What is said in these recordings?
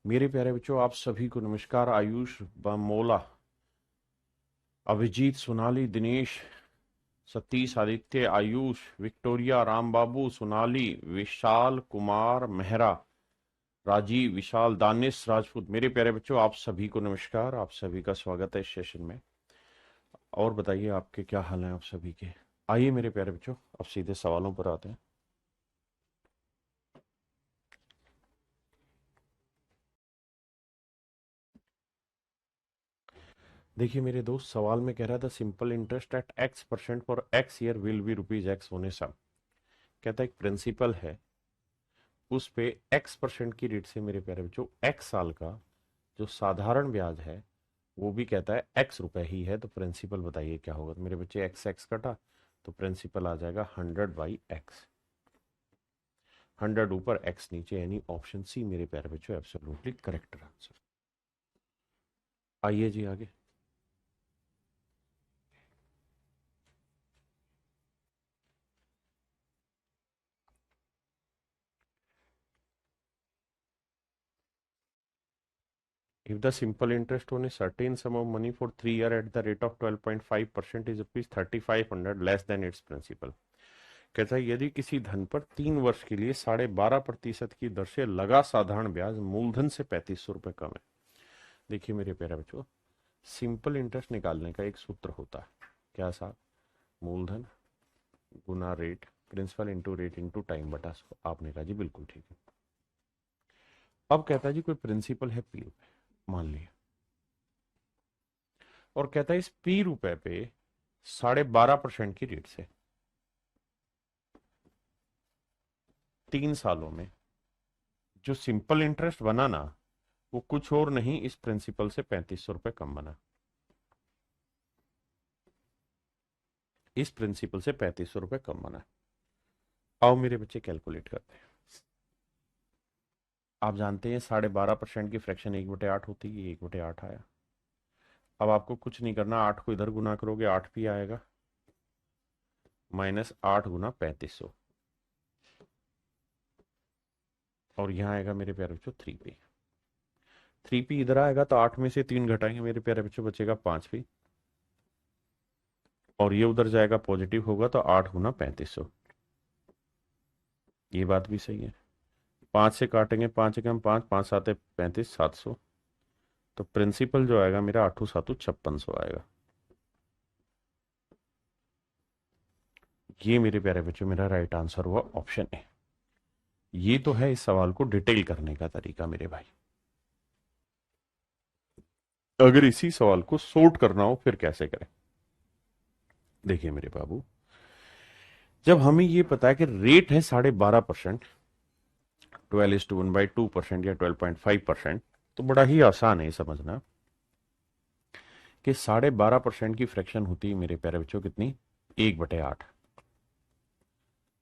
मेरे प्यारे बच्चों, आप सभी को नमस्कार। आयुष, मोला, अभिजीत, सोनाली, दिनेश, सतीश, आदित्य, आयुष, विक्टोरिया, राम बाबू, सोनाली, विशाल कुमार मेहरा, राजीव, विशाल, दानिश राजपूत। मेरे प्यारे बच्चों, आप सभी को नमस्कार। आप सभी का स्वागत है इस सेशन में। और बताइए, आपके क्या हाल हैं आप सभी के। आइए मेरे प्यारे बच्चों, अब सीधे सवालों पर आते हैं। देखिए मेरे दोस्त, सवाल में कह रहा था simple interest eight X% for X year will be ₹X होने सा। कहता है एक प्रिंसिपल है, उस पे X% की रेट से मेरे प्यारे बच्चों X साल का जो साधारण ब्याज है वो भी कहता है X रुपए ही है। तो प्रिंसिपल बताइए क्या होगा। तो मेरे बच्चे एक्स एक्स कटा तो प्रिंसिपल आ जाएगा 100/X। 100 ऊपर X नीचे, यानी ऑप्शन सी मेरे प्यारे बच्चों एब्सोल्युटली करेक्ट आंसर। आइए जी आगे। If the simple interest on a certain sum of money for 3 years at the rate of 12.5% is ₹3500 less than its principal। कहता है यदि किसी धन पर 3 वर्ष के लिए 12.5% की दर से लगा साधारण ब्याज मूलधन से ₹3500 कम है। देखिए मेरे प्यारे बच्चों, सिंपल इंटरेस्ट निकालने का एक सूत्र होता है। क्या साहब? मूलधन गुना rate, principal into rate into time बटा 100। आपने कहा जी बिल्कुल ठीक है। अब कहता है जी कोई प्रिंसिपल है P रुपए मान लिया, और कहता है इस P रुपए पे 12.5% की रेट से 3 सालों में जो सिंपल इंटरेस्ट बना ना, वो कुछ और नहीं, इस प्रिंसिपल से ₹3500 कम बना। इस प्रिंसिपल से ₹3500 कम बना। आओ मेरे बच्चे कैलकुलेट करते हैं। आप जानते हैं 12.5% की फ्रैक्शन 1/8 होती है। 1/8 आया। अब आपको कुछ नहीं करना, 8 को इधर गुना करोगे 8 भी आएगा, -8 गुना 3500, और यहाँ आएगा मेरे प्यारे बच्चों 3p। 3p इधर आएगा तो 8 में से 3 घटाएंगे मेरे प्यारे बच्चों, बचेगा 5p, और ये उधर जाएगा पॉजिटिव होगा तो 8 गुना 3500। ये बात भी सही है। 5 से काटेंगे, 5 एकम 5, 5 साते 35, 700। तो प्रिंसिपल जो आएगा मेरा 8 7 5600 आएगा। ये मेरे प्यारे बच्चों मेरा राइट आंसर हुआ ऑप्शन ए। ये तो है इस सवाल को डिटेल करने का तरीका मेरे भाई। अगर इसी सवाल को सोर्ट करना हो फिर कैसे करें। देखिए मेरे बाबू, जब हमें ये पता है कि रेट है 12.5%, 12:1/2% या 12.5%, तो बड़ा ही आसान है समझना कि 12.5% की फ्रैक्शन होती है मेरे प्यारे बच्चों कितनी? 1/8।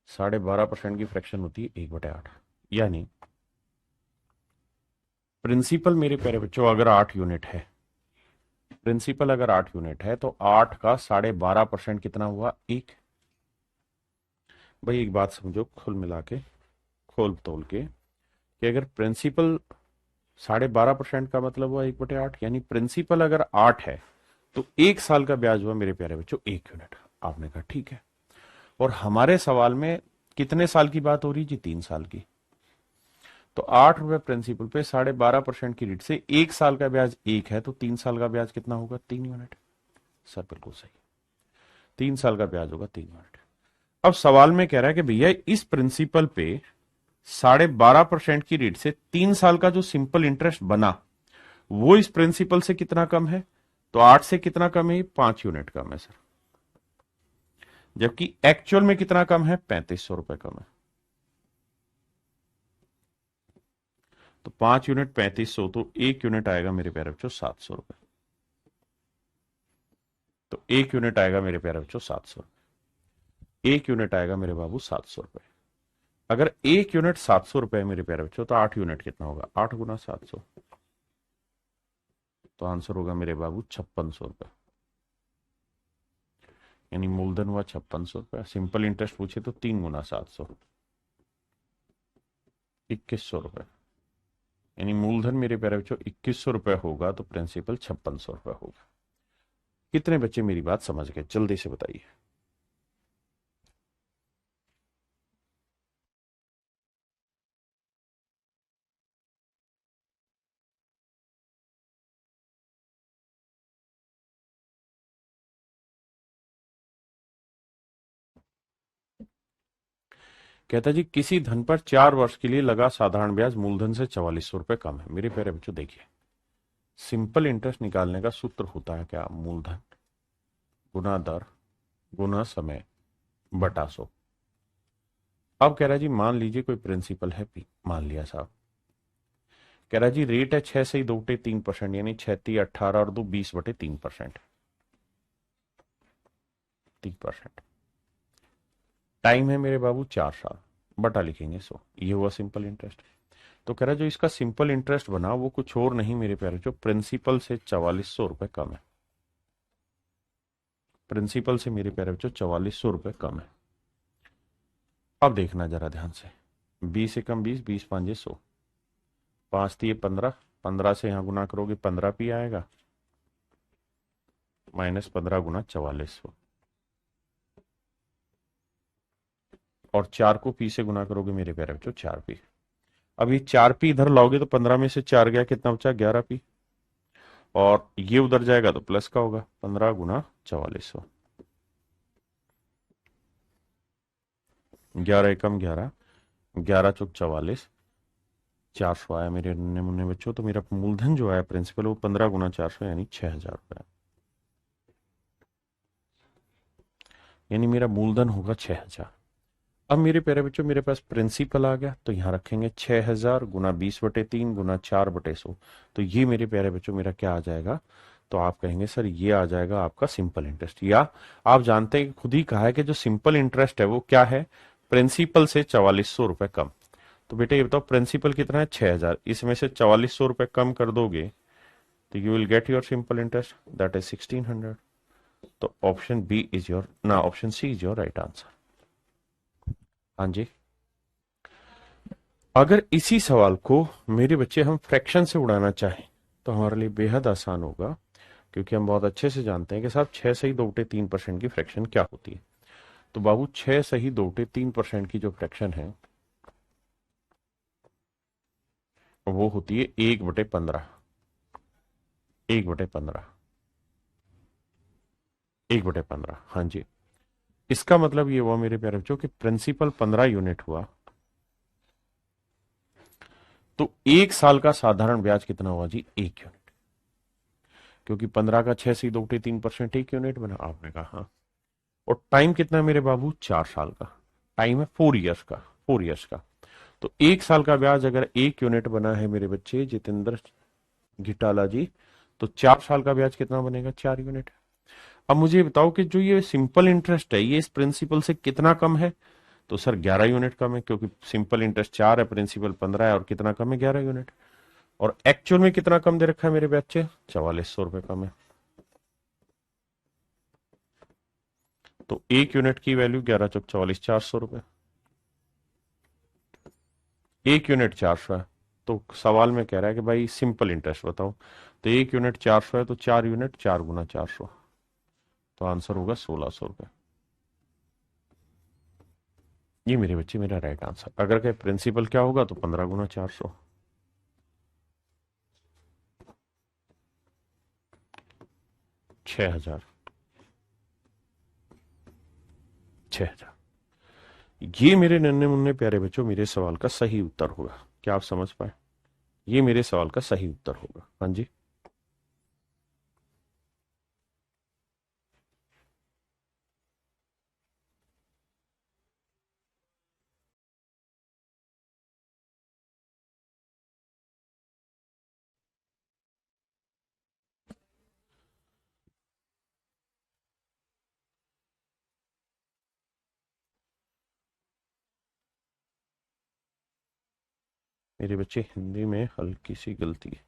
12.5% की फ्रैक्शन होती है 1/8, यानी प्रिंसिपल मेरे प्यारे बच्चों अगर 8 यूनिट है, प्रिंसिपल अगर 8 यूनिट है तो 8 का 12.5% कितना हुआ? 1। भाई एक बात समझो, खुल मिला के, खोल तोल के, कि अगर प्रिंसिपल 12.5% का मतलब हुआ 1/8, यानी प्रिंसिपल अगर 8 है तो 1 साल का ब्याज हुआ मेरे प्यारे बच्चों 1 यूनिट। आपने कहा ठीक है। और हमारे सवाल में कितने साल की बात हो रही जी? 3 साल की। तो 8 रुपए प्रिंसिपल पे 12.5% की रेट से 1 साल का ब्याज 1 है, तो 3 साल का ब्याज कितना होगा? 3 यूनिट। सर बिल्कुल सही, 3 साल का ब्याज होगा 3 यूनिट। अब सवाल में कह रहा है कि भैया इस प्रिंसिपल पे 12.5% की रेट से 3 साल का जो सिंपल इंटरेस्ट बना वो इस प्रिंसिपल से कितना कम है? तो 8 से कितना कम है? 5 यूनिट कम है सर। जबकि एक्चुअल में कितना कम है? ₹3500 कम है। तो 5 यूनिट 3500, तो 1 यूनिट आएगा मेरे प्यारे बच्चों ₹700। तो 1 यूनिट आएगा मेरे प्यारे बच्चों 700। 1 यूनिट आएगा मेरे बाबू ₹700। अगर 1 यूनिट ₹700 मेरे प्यारे बच्चों, तो 8 यूनिट कितना होगा? 8 गुना 700, तो आंसर होगा मेरे बाबू ₹5600। यानी मूलधन हुआ ₹5600। सिंपल इंटरेस्ट पूछे तो 3 गुना 700, ₹2100। यानी मूलधन मेरे प्यारे बच्चों 2100 रुपये होगा तो प्रिंसिपल 5600 रुपये होगा। कितने बच्चे मेरी बात समझ गए, जल्दी से बताइए। कहता जी किसी धन पर 4 वर्ष के लिए लगा साधारण ब्याज मूलधन से 4400 रुपये कम है। मेरे प्यारे बच्चों देखिए, सिंपल इंटरेस्ट निकालने का सूत्र होता है क्या, मूलधन गुना दर गुना समय बटा 100। अब कह रहा है जी मान लीजिए कोई प्रिंसिपल है पी, मान लिया साहब। कह रहा है जी रेट है 6 से 2/3%, यानी 6×3 = 18 और 2 20/3%। 3%। टाइम है मेरे बाबू 4 साल, बटा लिखेंगे 100। ये हुआ सिंपल इंटरेस्ट। तो कह रहा है जो इसका सिंपल इंटरेस्ट बना वो कुछ और नहीं मेरे प्यारे, जो प्रिंसिपल से 4400 रुपये कम है। प्रिंसिपल से मेरे प्यारे बच्चों 4400 रुपये कम है। अब देखना जरा ध्यान से, 20 × 20, 20×5 = 100, 5×3 = 15, 15 से यहां गुना करोगे 15p आएगा, -15 × 4400, और 4 को पी से गुना करोगे मेरे प्यारे बच्चों 4p। अब ये 4p इधर लाओगे तो 15 में से 4 गया, कितना बचा 11p, और ये उधर जाएगा तो प्लस का होगा, 15 × 4400, 11 एकम 11, 11 चौक 44, 400 आया मेरे नन्हे मुन्ने बच्चों। तो मेरा मूलधन जो आया प्रिंसिपल वो 15 × 400 यानी 6000 रुपये, यानी मेरा मूलधन होगा 6000। अब मेरे प्यारे बच्चों मेरे पास प्रिंसिपल आ गया, तो यहां रखेंगे 6000 × 20/3 × 4/100। तो ये मेरे प्यारे बच्चों मेरा क्या आ जाएगा, तो आप कहेंगे सर ये आ जाएगा आपका सिंपल इंटरेस्ट, या आप जानते हैं खुद ही कहा है कि जो सिंपल इंटरेस्ट है वो क्या है, प्रिंसिपल से 4400 रुपये कम। तो बेटे ये बताओ प्रिंसिपल कितना है 6000, इसमें से 4400 रुपये कम कर दोगे तो you will get your simple interest, that is 1600। तो ऑप्शन बी इज योर ना, option C is your right answer. हाँ जी। अगर इसी सवाल को मेरे बच्चे हम फ्रैक्शन से उड़ाना चाहें तो हमारे लिए बेहद आसान होगा, क्योंकि हम बहुत अच्छे से जानते हैं कि साहब 6 सही 2/3% की फ्रैक्शन क्या होती है। तो बाबू 6 सही 2/3% की जो फ्रैक्शन है वो होती है 1/15। 1/15। 1/15, हाँ जी। इसका मतलब ये हुआ मेरे प्यारे बच्चों कि प्रिंसिपल 15 यूनिट हुआ, तो 1 साल का साधारण ब्याज कितना हुआ जी, 1 यूनिट। क्योंकि 15 का 6 से 2/3% 1 यूनिट बना, आपने कहा हाँ। और टाइम कितना मेरे बाबू, 4 साल का टाइम है, 4 इयर्स का, 4 इयर्स का। तो 1 साल का ब्याज अगर 1 यूनिट बना है मेरे बच्चे जितेंद्र घिटाला जी, तो 4 साल का ब्याज कितना बनेगा, 4 यूनिट। अब मुझे बताओ कि जो ये सिंपल इंटरेस्ट है ये इस प्रिंसिपल से कितना कम है, तो सर 11 यूनिट कम है, क्योंकि सिंपल इंटरेस्ट 4 है, प्रिंसिपल 15 है, और कितना कम है 11 यूनिट। और एक्चुअल में कितना कम दे रखा है मेरे बच्चे, 4400 रुपये कम है। तो 1 यूनिट की वैल्यू 11×4 = 400 रुपये। 1 यूनिट 400 है, तो सवाल में कह रहा है कि भाई सिंपल इंटरेस्ट बताओ। तो 1 यूनिट 400 है, तो 4 यूनिट 4 × 400, तो आंसर होगा 1600 रुपये। ये मेरे बच्चे मेरा राइट आंसर। अगर कहे प्रिंसिपल क्या होगा तो 15 × 400, 6000, 6000। ये मेरे नन्हे मुन्ने प्यारे बच्चों मेरे सवाल का सही उत्तर होगा। क्या आप समझ पाए, ये मेरे सवाल का सही उत्तर होगा। हाँ जी। मेरे बच्चे हिंदी में हल्की सी गलती है।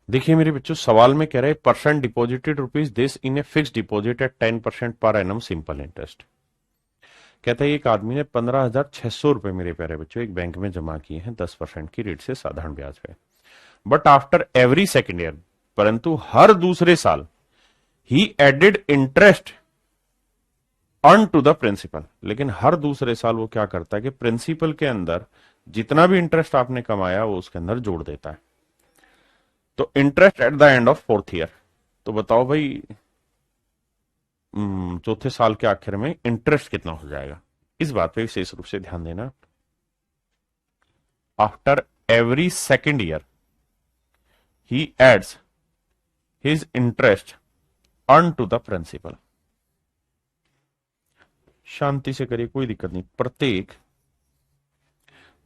देखिए मेरे बच्चों, सवाल में कह रहे हैं percent deposited rupees this in a fix deposit eight 10% per annum simple interest. कहता है एक आदमी ने 15,600 रुपए मेरे प्यारे बच्चों एक बैंक में जमा किए हैं 10% की रेट से साधारण ब्याज पे। But after every second year, परंतु हर दूसरे साल, he added interest earn to the principal. लेकिन हर दूसरे साल वो क्या करता है कि प्रिंसिपल के अंदर जितना भी इंटरेस्ट आपने कमाया वो उसके अंदर जोड़ देता है। तो interest at the end of fourth year, तो बताओ भाई चौथे साल के आखिर में इंटरेस्ट कितना हो जाएगा। इस बात पे विशेष रूप से ध्यान देना। After every second year he adds his interest earn to the principal. शांति से करिए, कोई दिक्कत नहीं। प्रत्येक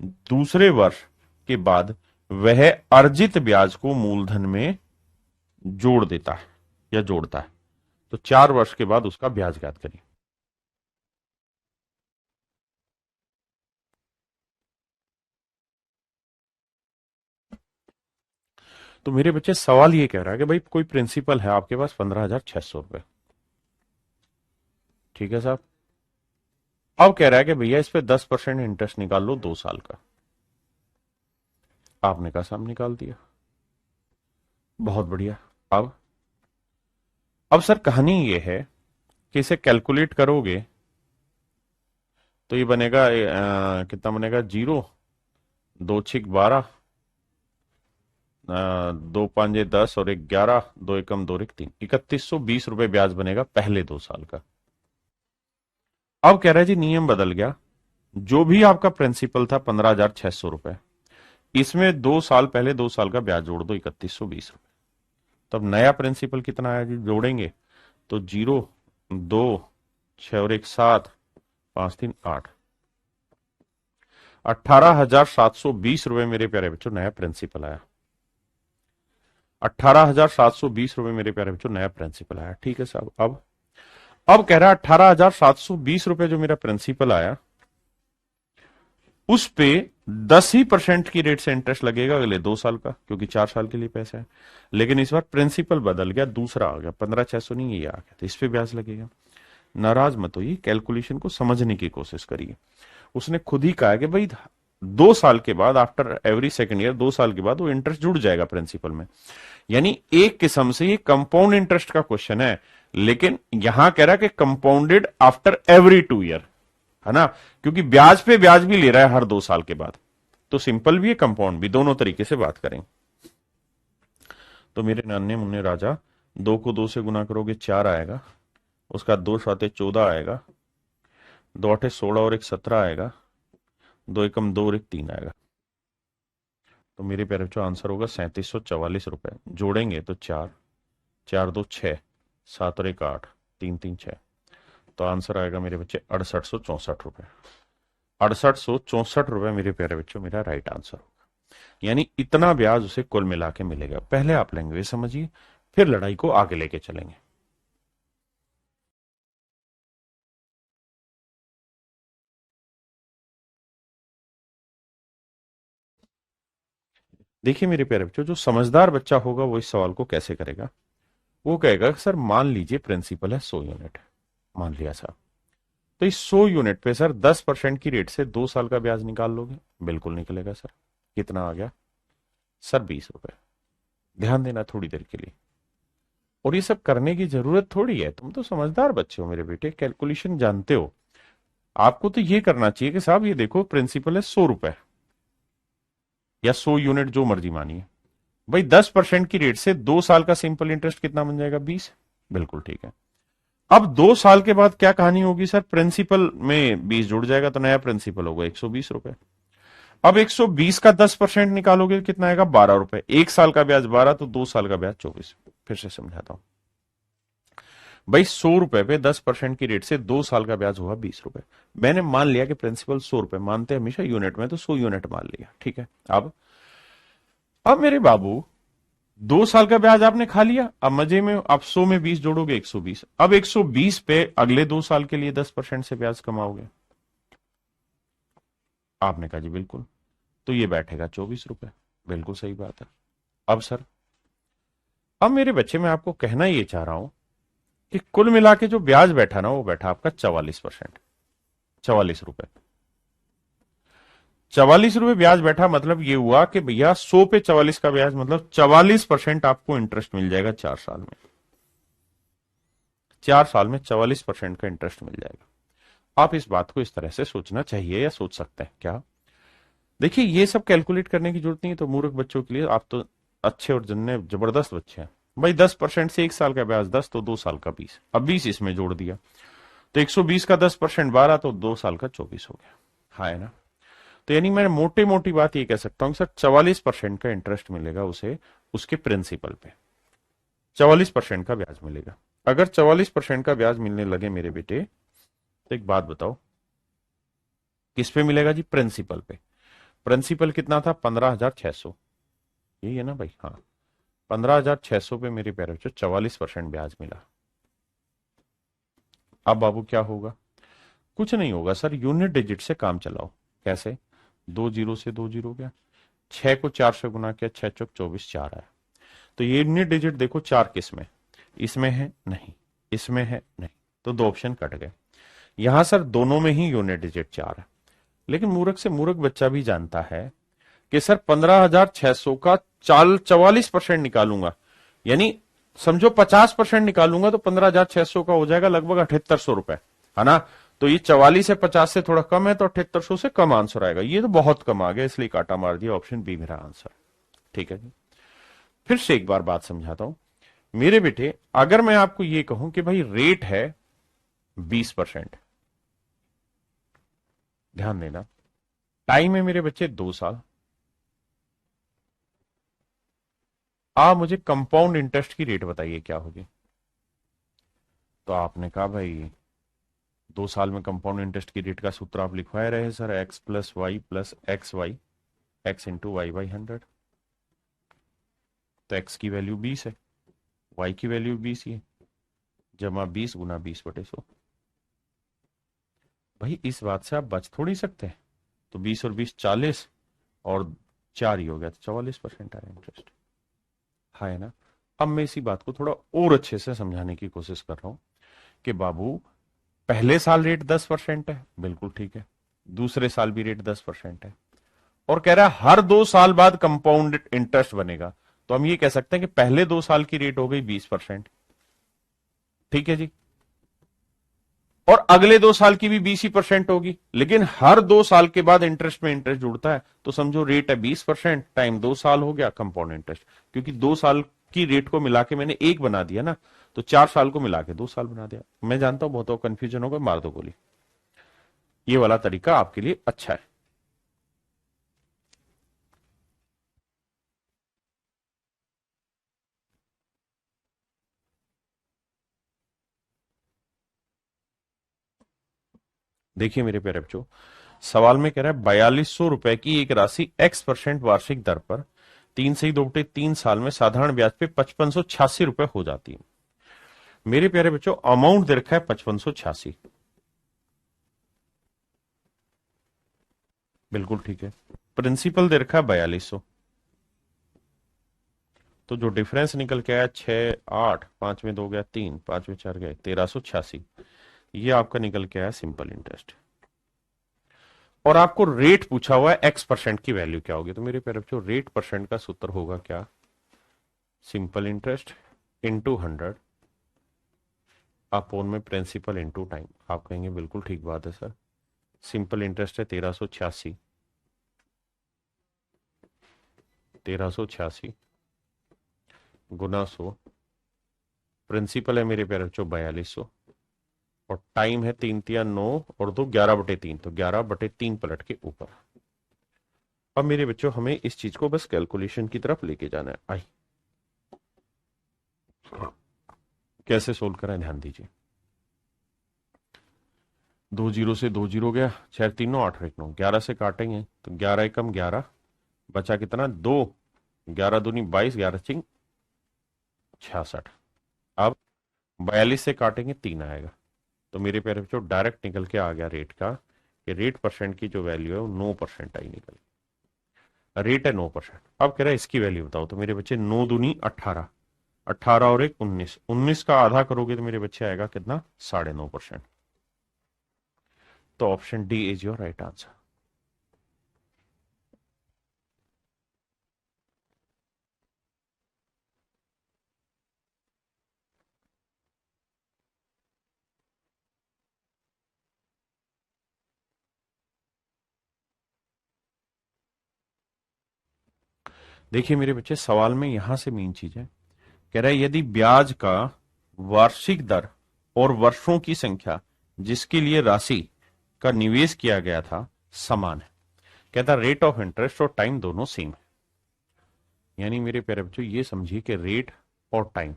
दूसरे वर्ष के बाद वह अर्जित ब्याज को मूलधन में जोड़ देता है या जोड़ता है। तो 4 वर्ष के बाद उसका ब्याज ज्ञात करिए। तो मेरे बच्चे सवाल ये कह रहा है कि भाई कोई प्रिंसिपल है आपके पास 15,600 रुपए, ठीक है साहब। अब कह रहा है कि भैया इस पे 10% इंटरेस्ट निकाल लो 2 साल का। आपने कहा साहब निकाल दिया, बहुत बढ़िया। अब सर कहानी ये है कि इसे कैलकुलेट करोगे तो ये बनेगा कितना बनेगा, 0, 2 6 12, 2 5 10 और 1 11, 2 1 2 3, 3120 रुपए ब्याज बनेगा पहले 2 साल का। अब कह रहा है जी नियम बदल गया, जो भी आपका प्रिंसिपल था 15,600 रुपए, इसमें 2 साल पहले 2 साल का ब्याज जोड़ दो 3120 रुपए। तब नया प्रिंसिपल कितना आया जी, जोड़ेंगे तो 0 2 6 और 1 7, 5 3 8, 18,720 रुपए मेरे प्यारे बच्चों नया प्रिंसिपल आया। 18,720 रुपए मेरे प्यारे बच्चों नया प्रिंसिपल आया, ठीक है साहब। अब कह रहा है 18,720 रुपए जो मेरा प्रिंसिपल आया उस पे 10% की रेट से इंटरेस्ट लगेगा अगले 2 साल का, क्योंकि 4 साल के लिए पैसा है। लेकिन इस बार प्रिंसिपल बदल गया, दूसरा आ गया, 15,600 नहीं ये आ गया, तो इस पे ब्याज लगेगा। नाराज मत होइए, कैलकुलेशन को समझने की कोशिश करिए। उसने खुद ही कहा कि भाई 2 साल के बाद, आफ्टर एवरी सेकेंड ईयर, 2 साल के बाद वो इंटरेस्ट जुड़ जाएगा प्रिंसिपल में। यानी एक किस्म से ये कंपाउंड इंटरेस्ट का क्वेश्चन है, लेकिन यहां कह रहा है कि कंपाउंडेड आफ्टर एवरी 2 ईयर, है ना, क्योंकि ब्याज पे ब्याज भी ले रहा है हर 2 साल के बाद। तो सिंपल भी है, कंपाउंड भी, दोनों तरीके से बात करें। तो मेरे नन्हे मुन्ने राजा, 2 को 2 से गुना करोगे 4 आएगा, उसका 2 7 14 आएगा, 2 8 16 और 1 17 आएगा, 2 1 2 और 1 3 आएगा। तो मेरे प्यारे बच्चों आंसर होगा 3744 रुपए। जोड़ेंगे तो 4 4 2 6, 7 और 1 8, 3 3 6, तो आंसर आएगा मेरे बच्चे 6864 रुपए। 6864 रुपए मेरे प्यारे बच्चों मेरा राइट आंसर होगा। यानी इतना ब्याज उसे कुल मिला के मिलेगा। पहले आप लैंग्वेज समझिए, फिर लड़ाई को आगे लेके चलेंगे। देखिए मेरे प्यारे बच्चों, जो समझदार बच्चा होगा वो इस सवाल को कैसे करेगा। वो कहेगा सर मान लीजिए प्रिंसिपल है 100 यूनिट, मान लिया साहब, तो इस 100 यूनिट पे सर 10% की रेट से 2 साल का ब्याज निकाल लोगे। बिल्कुल निकलेगा सर। कितना आ गया सर, 20 रुपए। ध्यान देना थोड़ी देर के लिए, और ये सब करने की जरूरत थोड़ी है, तुम तो समझदार बच्चे हो मेरे बेटे, कैलकुलेशन जानते हो। आपको तो ये करना चाहिए कि साहब ये देखो प्रिंसिपल है 100 रुपए या 100 यूनिट, जो मर्जी मानिए भाई, 10% की रेट से 2 साल का सिंपल इंटरेस्ट कितना बन जाएगा, 20। बिल्कुल ठीक है। अब 2 साल के बाद क्या कहानी होगी सर, प्रिंसिपल में 20 जुड़ जाएगा तो नया प्रिंसिपल होगा 120 रुपए। अब 120 का 10% निकालोगे कितना आएगा, 12 रुपए। 1 साल का ब्याज 12, तो 2 साल का ब्याज 24। फिर से समझाता हूं भाई, 100 रुपए पे 10% की रेट से 2 साल का ब्याज हुआ 20 रुपए। मैंने मान लिया कि प्रिंसिपल 100 रुपए, मानते हमेशा यूनिट में, तो 100 यूनिट मान लिया, ठीक है। अब मेरे बाबू 2 साल का ब्याज आपने खा लिया, अब मजे में आप 100 में 20 जोड़ोगे 120। अब 120 पे अगले 2 साल के लिए 10% से ब्याज कमाओगे। आपने कहा जी बिल्कुल, तो ये बैठेगा 24 रुपए। बिल्कुल सही बात है। अब सर अब मेरे बच्चे, मैं आपको कहना ये चाह रहा हूं कि कुल मिला के जो ब्याज बैठा ना, वो बैठा आपका 44%। 44 रुपए। 44 रुपए ब्याज बैठा, मतलब ये हुआ कि भैया 100 पे 44 का ब्याज, मतलब 44% आपको इंटरेस्ट मिल जाएगा 4 साल में। 4 साल में 44% का इंटरेस्ट मिल जाएगा। आप इस बात को इस तरह से सोचना चाहिए, या सोच सकते हैं क्या? देखिए, ये सब कैलकुलेट करने की जरूरत नहीं है, तो मूर्ख बच्चों के लिए। आप तो अच्छे और जन्ने जबरदस्त बच्चे हैं भाई। 10% से 1 साल का ब्याज 10, तो 2 साल का 20, अब 20 इसमें जोड़ दिया, तो 120 का 10% 12, तो 2 साल का 24 हो गया। हाँ, है ना? तो यानी मैं मोटी मोटी बात ये कह सकता हूँ सर, 44% का इंटरेस्ट मिलेगा उसे, उसके प्रिंसिपल पे 44% का ब्याज मिलेगा। अगर 44% का ब्याज मिलने लगे मेरे बेटे, तो एक बात बताओ, किस पे मिलेगा जी? प्रिंसिपल पे। प्रिंसिपल कितना था? 15,600। यही है ना भाई? हाँ, 15,600 पे मेरे प्यारे बच्चों 44% ब्याज मिला। अब बाबू क्या होगा? कुछ नहीं होगा सर, यूनिट डिजिट से काम चलाओ। कैसे? 2 जीरो से 2 जीरो गया, 6 को 4 से गुना किया, 6 चौक 24, 4 आया। तो ये यूनिट डिजिट देखो, 4 किस में? इसमें है नहीं, इसमें है नहीं, तो 2 ऑप्शन कट गए। यहां सर दोनों में ही यूनिट डिजिट 4 है। लेकिन मूर्ख से मूर्ख बच्चा भी जानता है कि सर 15,600 का 44% निकालूंगा, यानी समझो 50% निकालूंगा, तो 15,600 का हो जाएगा लगभग 7800 रुपए, है ना? तो ये 44 है, 50 से थोड़ा कम है, तो 7800 से कम आंसर आएगा। ये तो बहुत कम आ गया, इसलिए काटा मार दिया, ऑप्शन बी मेरा आंसर। ठीक है जी। फिर से एक बार बात समझाता हूं मेरे बेटे। अगर मैं आपको ये कहूं कि भाई रेट है 20%, ध्यान देना, टाइम है मेरे बच्चे 2 साल, आप मुझे कंपाउंड इंटरेस्ट की रेट बताइए क्या होगी? तो आपने कहा भाई 2 साल में कंपाउंड इंटरेस्ट की रेट का सूत्र आप लिखवाए रहे सर, x+y+xy, x × y/100। तो x की वैल्यू 20 है, y की वैल्यू 20 ही है, जमा 20 गुना 20/100। भाई इस बात से आप बच थोड़ी सकते हैं। तो 20 और 20 40, और 4 ही हो गया, तो 44% आया इंटरेस्ट। हाँ, है ना? अब मैं इसी बात को थोड़ा और अच्छे से समझाने की कोशिश कर रहा हूं कि बाबू, पहले साल रेट 10% है, बिल्कुल ठीक है। दूसरे साल भी रेट 10% है, और कह रहा है हर 2 साल बाद कंपाउंड इंटरेस्ट बनेगा। तो हम ये कह सकते हैं कि पहले 2 साल की रेट हो गई 20%। ठीक है जी। और अगले 2 साल की भी 20% होगी, लेकिन हर 2 साल के बाद इंटरेस्ट में इंटरेस्ट जुड़ता है, तो समझो रेट है 20%, टाइम 2 साल हो गया, कंपाउंड इंटरेस्ट। क्योंकि 2 साल की रेट को मिला के मैंने एक बना दिया ना, तो 4 साल को मिला के 2 साल बना दिया। मैं जानता हूं बहुत कंफ्यूजन होगा, मार दो गोली। ये वाला तरीका आपके लिए अच्छा है। देखिए मेरे प्यारे बच्चों, सवाल में कह रहा है 4200 रुपए की एक राशि x% वार्षिक दर पर 3 से 2 3 साल में साधारण ब्याज पे 5586 रुपए हो जाती है। मेरे प्यारे बच्चों, अमाउंट दे रखा है 5586। बिल्कुल ठीक है। प्रिंसिपल दे रखा है 4200। तो जो डिफरेंस निकल के आया 6 8, 5 में 2 गया 3, 5 में 4 गए 1386, ये आपका निकल के आया सिंपल इंटरेस्ट। और आपको रेट पूछा हुआ है x% की वैल्यू क्या होगी? तो मेरे प्यारे बच्चों, रेट परसेंट का सूत्र होगा क्या? सिंपल इंटरेस्ट इंटू 100 अपोन में प्रिंसिपल इंटू टाइम। आप कहेंगे बिल्कुल ठीक बात है सर, सिंपल इंटरेस्ट है 1386, 1386 गुना 100, प्रिंसिपल है मेरे प्यारे बच्चों 4200, और टाइम है 3 3 9, और 2 11/3, तो 11/3 पलट के ऊपर। अब मेरे बच्चों, हमें इस चीज को बस कैलकुलेशन की तरफ लेके जाना है। आई कैसे सोल्व करें, ध्यान दीजिए। 2 जीरो से 2 जीरो गया, 6 3 9 8 1 9, 11 से काटेंगे तो 11 एकम 11, बचा कितना? 2, 11 दूनी 22, 11 × 6 66। अब 42 से काटेंगे 3 आएगा। तो मेरे प्यारे बच्चों, डायरेक्ट निकल के आ गया रेट का, कि रेट परसेंट की जो वैल्यू है वो 9% आई निकल। रेट है 9%। अब कह रहा है इसकी वैल्यू बताओ, तो मेरे बच्चे 9 दूनी 18, 18 और एक 19, 19 का आधा करोगे तो मेरे बच्चे आएगा कितना, 9.5%। तो option D is your right answer. देखिए मेरे बच्चे, सवाल में यहां से मेन चीज है, कह रहा है यदि ब्याज का वार्षिक दर और वर्षों की संख्या जिसके लिए राशि का निवेश किया गया था समान है, कहता रेट ऑफ इंटरेस्ट और टाइम दोनों सेम है। यानी मेरे प्यारे बच्चों ये समझिए कि रेट और टाइम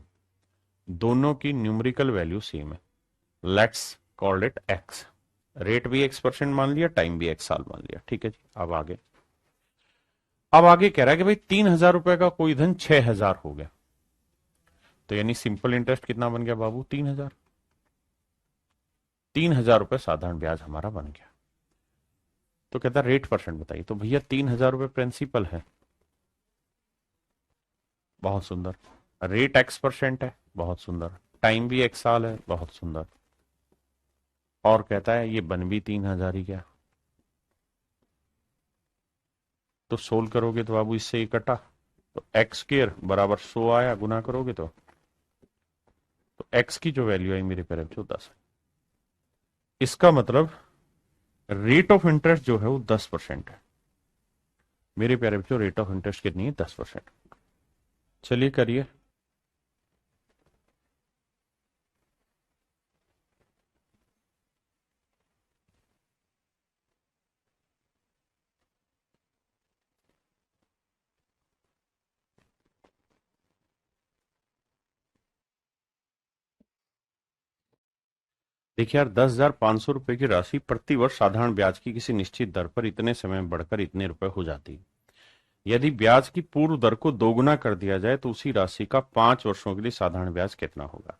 दोनों की न्यूमेरिकल वैल्यू सेम है। Let's call it x. Rate भी X% मान लिया, टाइम भी X साल मान लिया, ठीक है जी। अब आगे कह रहा है कि भाई 3,000 रुपए का कोई धन 6,000 हो गया, तो यानी सिंपल इंटरेस्ट कितना बन गया बाबू, 3,000। 3,000 रुपए साधारण ब्याज हमारा बन गया। तो कहता रेट परसेंट बताइए, तो भैया 3,000 रुपए प्रिंसिपल है, बहुत सुंदर। रेट X% है, बहुत सुंदर। टाइम भी X साल है, बहुत सुंदर। और कहता है ये बन भी 3,000 ही गया। तो सोल्व करोगे तो बाबू इससे ये कटा, तो एक्स स्क्वायर बराबर 100 आया, गुना करोगे तो एक्स की जो वैल्यू आई मेरे पेरेंट्स वो 10 है। इसका मतलब रेट ऑफ इंटरेस्ट जो है वो 10% है। मेरे प्यारे बच्चों रेट ऑफ इंटरेस्ट कितनी है, 10%। चलिए करिए। देखिए यार, 10,500 रुपए की राशि प्रति वर्ष साधारण ब्याज की किसी निश्चित दर पर इतने समय में बढ़कर इतने रुपए हो जाती है। यदि ब्याज की पूर्व दर को दोगुना कर दिया जाए तो उसी राशि का 5 वर्षों के लिए साधारण ब्याज कितना होगा।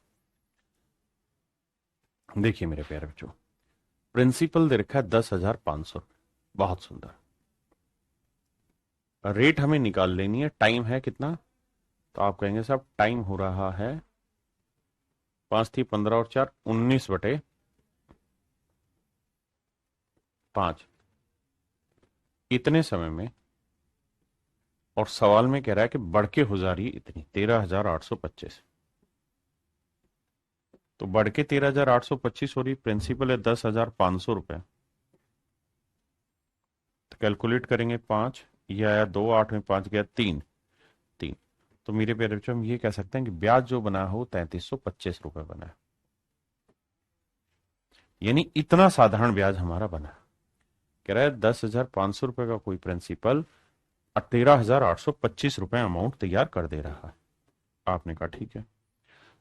देखिए मेरे प्यारे बच्चों, प्रिंसिपल दे रखा है 10,500, बहुत सुंदर। रेट हमें निकाल लेनी है, टाइम है कितना, तो आप कहेंगे साहब टाइम हो रहा है 5 थी 15 और 4 19/5 इतने समय में। और सवाल में कह रहा है कि बढ़ के हो जा रही है इतनी 13,825, तो बढ़ के 13,825 हो रही, प्रिंसिपल है 10,500 रुपए। तो कैलकुलेट करेंगे, 5 ये आया 2, 8 में 5 गया 3, 3। तो मेरे प्यारे बच्चों हम ये कह सकते हैं कि ब्याज जो बना हो 3,325 रुपए बना है। यानी इतना साधारण ब्याज हमारा बना। कह रहा है 10,500 रुपए का कोई प्रिंसिपल 13,825 रुपए अमाउंट तैयार कर दे रहा है। आपने कहा ठीक है।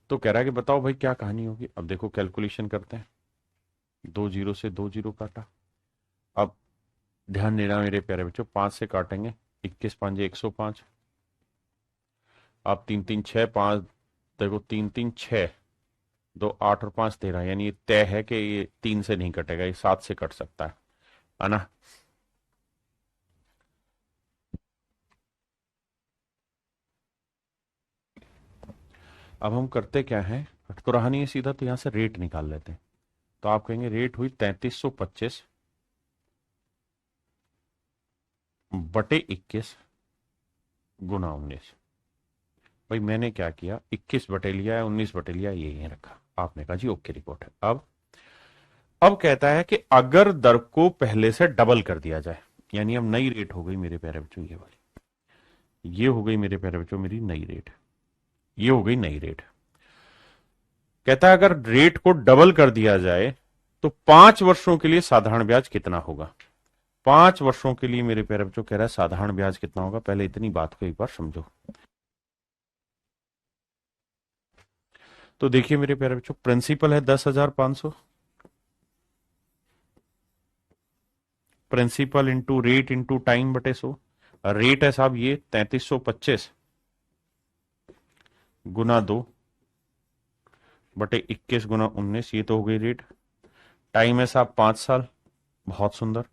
तो कह रहा है कि बताओ भाई क्या कहानी होगी। अब देखो कैलकुलेशन करते हैं, 2 जीरो से 2 जीरो काटा। अब ध्यान देना मेरे प्यारे बच्चों, 5 से काटेंगे, 21 पांजे 105। अब 3 3 6 5, देखो 3 3 6, 2 8 और 5 13, यानी ये तय है कि ये 3 से नहीं कटेगा, ये 7 से कट सकता है ना। अब हम करते क्या है, तो रहा नहीं है सीधा, तो यहां से रेट निकाल लेते हैं। तो आप कहेंगे रेट हुई 3,325 बटे 21 गुना 19। भाई मैंने क्या किया, 21 बटे लिया है, 19 बटे लिया, ये ही रखा। आपने कहा जी ओके रिपोर्ट है। अब कहता है कि अगर दर को पहले से डबल कर दिया जाए, यानी अब नई रेट हो गई मेरे प्यारे बच्चों, ये वाली, ये हो गई मेरे प्यारे बच्चों मेरी नई रेट, ये हो गई नई रेट। कहता है अगर रेट को डबल कर दिया जाए तो 5 वर्षों के लिए साधारण ब्याज कितना होगा। 5 वर्षों के लिए मेरे प्यारे बच्चों कह रहा है साधारण ब्याज कितना होगा। पहले इतनी बात को एक बार समझो। तो देखिए मेरे प्यारे बच्चों, प्रिंसिपल है 10,500, principal into rate into time बटे 100। रेट है साहब ये 3,325 गुना 2 बटे 21 गुना 19, ये तो हो गई रेट। टाइम है साहब 5 साल, बहुत सुंदर।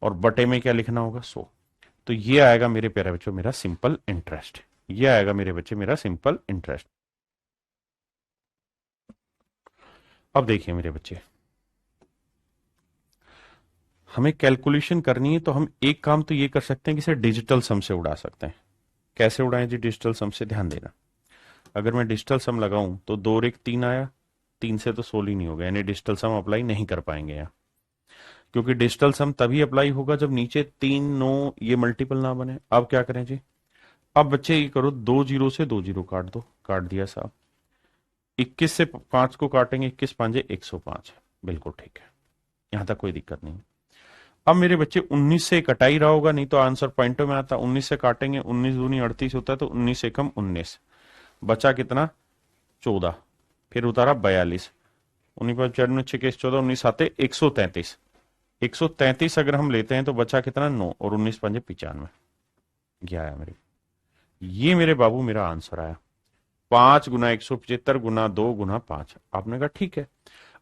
और बटे में क्या लिखना होगा, 100। तो ये आएगा मेरे प्यारे बच्चों मेरा सिंपल इंटरेस्ट, ये आएगा मेरे बच्चे मेरा सिंपल इंटरेस्ट। अब देखिए मेरे बच्चे, हमें कैलकुलेशन करनी है तो हम एक काम तो ये कर सकते हैं कि इसे डिजिटल सम से उड़ा सकते हैं। कैसे उड़ाएं जी डिजिटल सम से, ध्यान देना। अगर मैं डिजिटल सम लगाऊं तो 2 और 1 3 आया, 3 से तो 16 ही नहीं होगा, यानी डिजिटल सम अप्लाई नहीं कर पाएंगे यहाँ, क्योंकि डिजिटल सम तभी अप्लाई होगा जब नीचे 3 9 ये मल्टीपल ना बने। अब क्या करें जी, अब बच्चे ये करो, 2 जीरो से 2 जीरो काट दो, काट दिया साहब। 21 से 5 को काटेंगे, 21 पांजे 105, बिल्कुल ठीक है, यहां तक कोई दिक्कत नहीं। अब मेरे बच्चे 19 से कटा ही रहा होगा, नहीं तो आंसर पॉइंटों में आता। 19 से काटेंगे, 19 दूनी 38 होता है, तो 19 एकम 19, बचा कितना 14, फिर उतारा 42, 19 19 आते 133, 133 अगर हम लेते हैं तो बचा कितना 9, और 19 पंजे 95, क्या आया मेरे, ये मेरे बाबू मेरा आंसर आया। 5 गुना 175 गुना 2 गुना 5। आपने कहा ठीक है।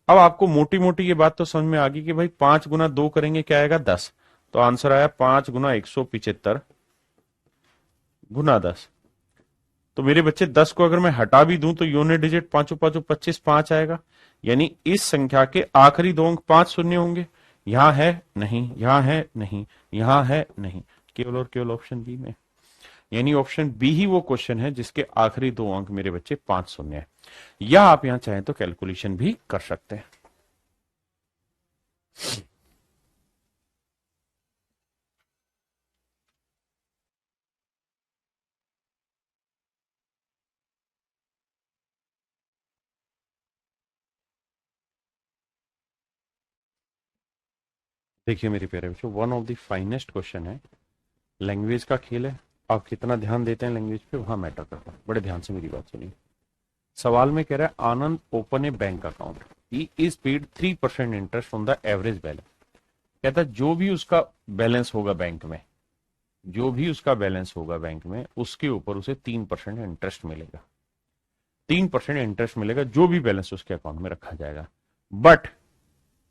अब आपको मोटी मोटी ये बात तो समझ में आ गई कि भाई 5 गुना 2 करेंगे क्या आएगा 10, तो आंसर आया 5 गुना 175 गुना 10। तो मेरे बच्चे 10 को अगर मैं हटा भी दूं तो यूनिट डिजिट पांचों पांचों 25, 5 आएगा, यानी इस संख्या के आखिरी दो अंक 5 शून्य होंगे। यहां है नहीं, यहां है नहीं, यहां है नहीं, केवल और केवल ऑप्शन बी में, यानी ऑप्शन बी ही वो क्वेश्चन है जिसके आखिरी दो अंक मेरे बच्चे 5 शून्य है। या आप यहां चाहें तो कैलकुलेशन भी कर सकते हैं। देखिए मेरे प्यारे बच्चों, one of the finest question है, लैंग्वेज का खेल है। आप कितना ध्यान देते हैं लैंग्वेज पे वहां मैटर करता है। बड़े ध्यान से मेरी बात सुनिए। सवाल में कह रहा है Anand open a bank account, he is paid 3% interest on the average balance. कहता है जो भी उसका बैलेंस होगा बैंक में, जो भी उसका बैलेंस होगा बैंक में, उसके ऊपर उसे 3% इंटरेस्ट मिलेगा। 3% इंटरेस्ट मिलेगा जो भी बैलेंस उसके अकाउंट में रखा जाएगा। But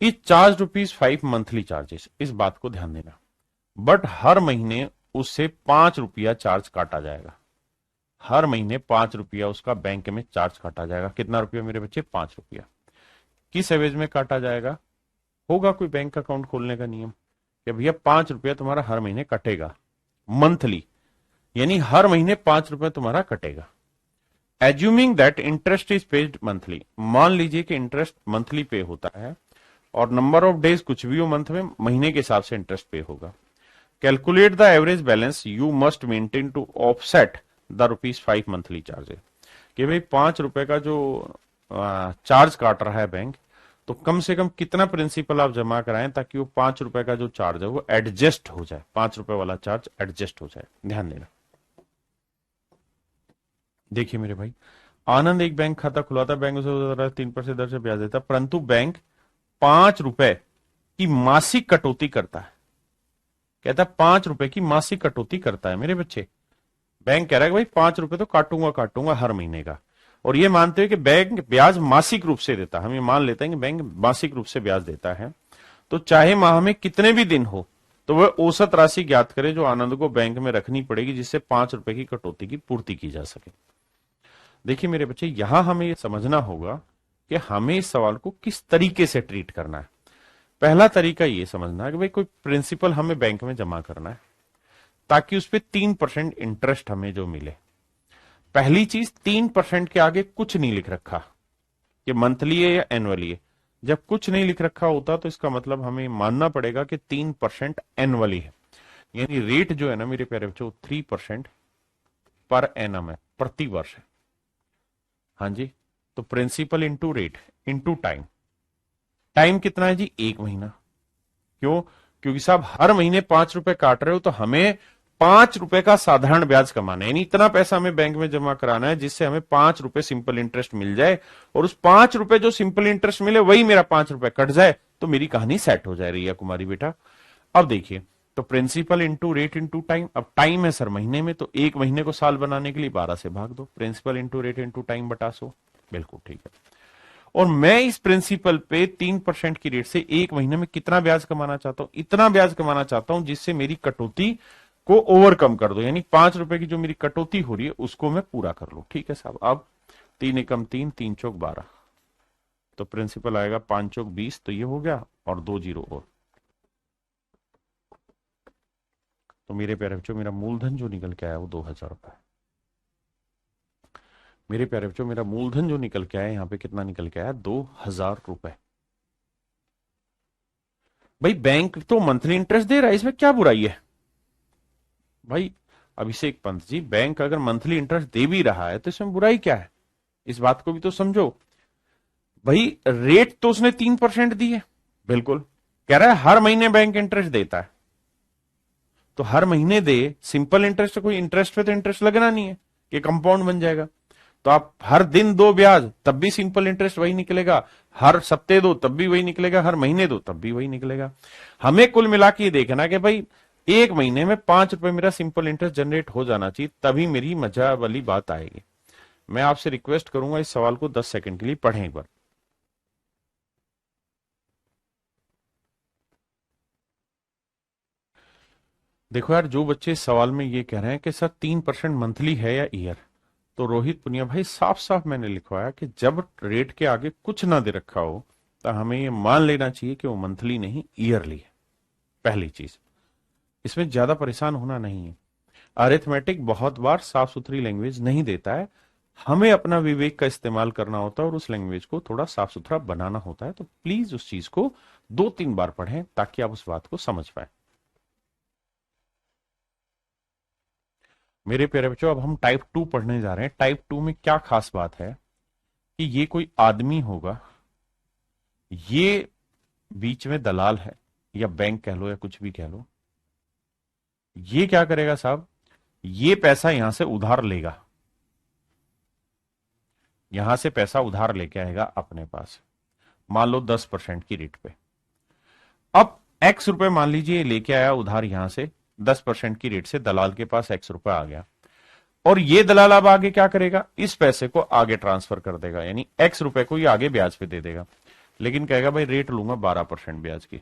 is charge ₹5 monthly charges, इस बात को ध्यान देना। बट हर महीने उससे ₹5 चार्ज काटा जाएगा। हर महीने ₹5 उसका बैंक में चार्ज काटा जाएगा। कितना रुपया मेरे बच्चे, ₹5। किस एवज में काटा जाएगा, होगा कोई बैंक अकाउंट खोलने का नियम कि भैया ₹5 तुम्हारा हर महीने कटेगा मंथली, यानी हर महीने ₹5 तुम्हारा कटेगा। Assuming that interest is paid monthly, मान लीजिए कि इंटरेस्ट मंथली पे होता है और नंबर ऑफ डेज कुछ भी हो मंथ में, महीने के हिसाब से इंटरेस्ट पे होगा। Calculate the average balance you must maintain to offset the ₹5 monthly charges, कि भाई ₹5 का जो चार्ज काट रहा है बैंक, तो कम से कम कितना प्रिंसिपल आप जमा कराएं ताकि वो ₹5 का जो चार्ज है वो एडजस्ट हो जाए, ₹5 वाला चार्ज एडजस्ट हो जाए। ध्यान देना। देखिए मेरे भाई, आनंद एक बैंक खाता खुलाता, बैंक उसे 3% दर से ब्याज देता, परंतु बैंक ₹5 की मासिक कटौती करता है। कहता है ₹5 की मासिक कटौती करता है। मेरे बच्चे, बैंक कह रहा है कि भाई ₹5 तो काटूंगा काटूंगा हर महीने का, और ये मानते हुए कि बैंक ब्याज मासिक रूप से देता है, हम ये मान लेते हैं कि बैंक मासिक रूप से ब्याज देता है, तो चाहे माह में कितने भी दिन हो, तो वह औसत राशि ज्ञात करे जो आनंद को बैंक में रखनी पड़ेगी जिससे ₹5 की कटौती की पूर्ति की जा सके। देखिए मेरे बच्चे, यहां हमें यह समझना होगा कि हमें इस सवाल को किस तरीके से ट्रीट करना है। पहला तरीका यह समझना है कि भाई कोई प्रिंसिपल हमें बैंक में जमा करना है ताकि उस पर 3% इंटरेस्ट हमें जो मिले। पहली चीज, 3% के आगे कुछ नहीं लिख रखा कि मंथली है या एनुअली है। जब कुछ नहीं लिख रखा होता तो इसका मतलब हमें मानना पड़ेगा कि 3% एनुअली है, यानी रेट जो है ना मेरे प्यारे बच्चों 3% पर एनम है, प्रति वर्ष है। हाँ जी, तो principal into rate into time. Time कितना है जी, 1 महीना। क्यों, क्योंकि साहब हर महीने ₹5 काट रहे हो तो हमें ₹5 का साधारण ब्याज कमाना है, यानी इतना पैसा हमें बैंक में जमा कराना है जिससे हमें ₹5 सिंपल इंटरेस्ट मिल जाए, और उस ₹5 जो सिंपल इंटरेस्ट मिले वही मेरा ₹5 कट जाए, तो मेरी कहानी सेट हो जाए रिया कुमारी बेटा। अब देखिए, तो principal into rate into time. अब टाइम है सर महीने में, तो 1 महीने को साल बनाने के लिए 12 से भाग दो, principal into rate into time बटा 100, बिल्कुल ठीक है। और मैं इस प्रिंसिपल पे 3% की रेट से 1 महीने में कितना ब्याज कमाना चाहता हूं, इतना ब्याज कमाना चाहता हूं जिससे मेरी कटौती को ओवरकम कर दो, यानी ₹5 की जो मेरी कटौती हो रही है उसको मैं पूरा कर लू। ठीक है साहब। अब 3 एकम 3, 3 चौक 12, तो प्रिंसिपल आएगा 5 चौक 20, तो ये हो गया और 2 जीरो और। तो मेरे प्यारे बच्चों मेरा मूलधन जो निकल के आया वो 2,000 रुपए। मेरे प्यारे बच्चों मेरा मूलधन जो निकल के आया यहाँ पे कितना निकल के आया, 2,000 रुपए। भाई बैंक तो मंथली इंटरेस्ट दे रहा है, इसमें क्या बुराई है भाई? अभिषेक पंत जी, बैंक अगर मंथली इंटरेस्ट दे भी रहा है तो इसमें बुराई क्या है? इस बात को भी तो समझो भाई। रेट तो उसने 3% दी है, बिल्कुल कह रहा है हर महीने बैंक इंटरेस्ट देता है, तो हर महीने दे। सिंपल इंटरेस्ट, कोई इंटरेस्ट पे तो इंटरेस्ट लगना नहीं है, ये कंपाउंड बन जाएगा। तो आप हर दिन दो ब्याज तब भी सिंपल इंटरेस्ट वही निकलेगा, हर सप्ते दो तब भी वही निकलेगा, हर महीने दो तब भी वही निकलेगा। हमें कुल मिला के ये देखना कि भाई एक महीने में 5 रुपए मेरा सिंपल इंटरेस्ट जनरेट हो जाना चाहिए, तभी मेरी मजा वाली बात आएगी। मैं आपसे रिक्वेस्ट करूंगा इस सवाल को 10 सेकंड के लिए पढ़ें एक बार। देखो यार, जो बच्चे इस सवाल में ये कह रहे हैं कि सर 3% मंथली है या ईयर, तो रोहित पुनिया भाई साफ साफ मैंने लिखवाया कि जब रेट के आगे कुछ ना दे रखा हो तो हमें ये मान लेना चाहिए कि वो मंथली नहीं ईयरली है। पहली चीज, इसमें ज्यादा परेशान होना नहीं है। अरिथमेटिक बहुत बार साफ सुथरी लैंग्वेज नहीं देता है, हमें अपना विवेक का इस्तेमाल करना होता है और उस लैंग्वेज को थोड़ा साफ सुथरा बनाना होता है। तो प्लीज उस चीज को 2-3 बार पढ़ें ताकि आप उस बात को समझ पाए। मेरे प्यारे बच्चों, अब हम टाइप 2 पढ़ने जा रहे हैं। टाइप 2 में क्या खास बात है कि ये कोई आदमी होगा, ये बीच में दलाल है, या बैंक कह लो या कुछ भी कह लो। ये क्या करेगा साहब, ये पैसा यहां से उधार लेगा, यहां से पैसा उधार लेके आएगा अपने पास, मान लो 10% की रेट पे। अब एक्स रुपए मान लीजिए लेके आया उधार यहां से 10% की रेट से, दलाल के पास एक्स रुपए आ गया, और ये दलाल अब आगे क्या करेगा, इस पैसे को आगे ट्रांसफर कर देगा, यानी एक्स रुपए को ये आगे ब्याज पे दे देगा, लेकिन कहेगा भाई रेट लूंगा 12% ब्याज की।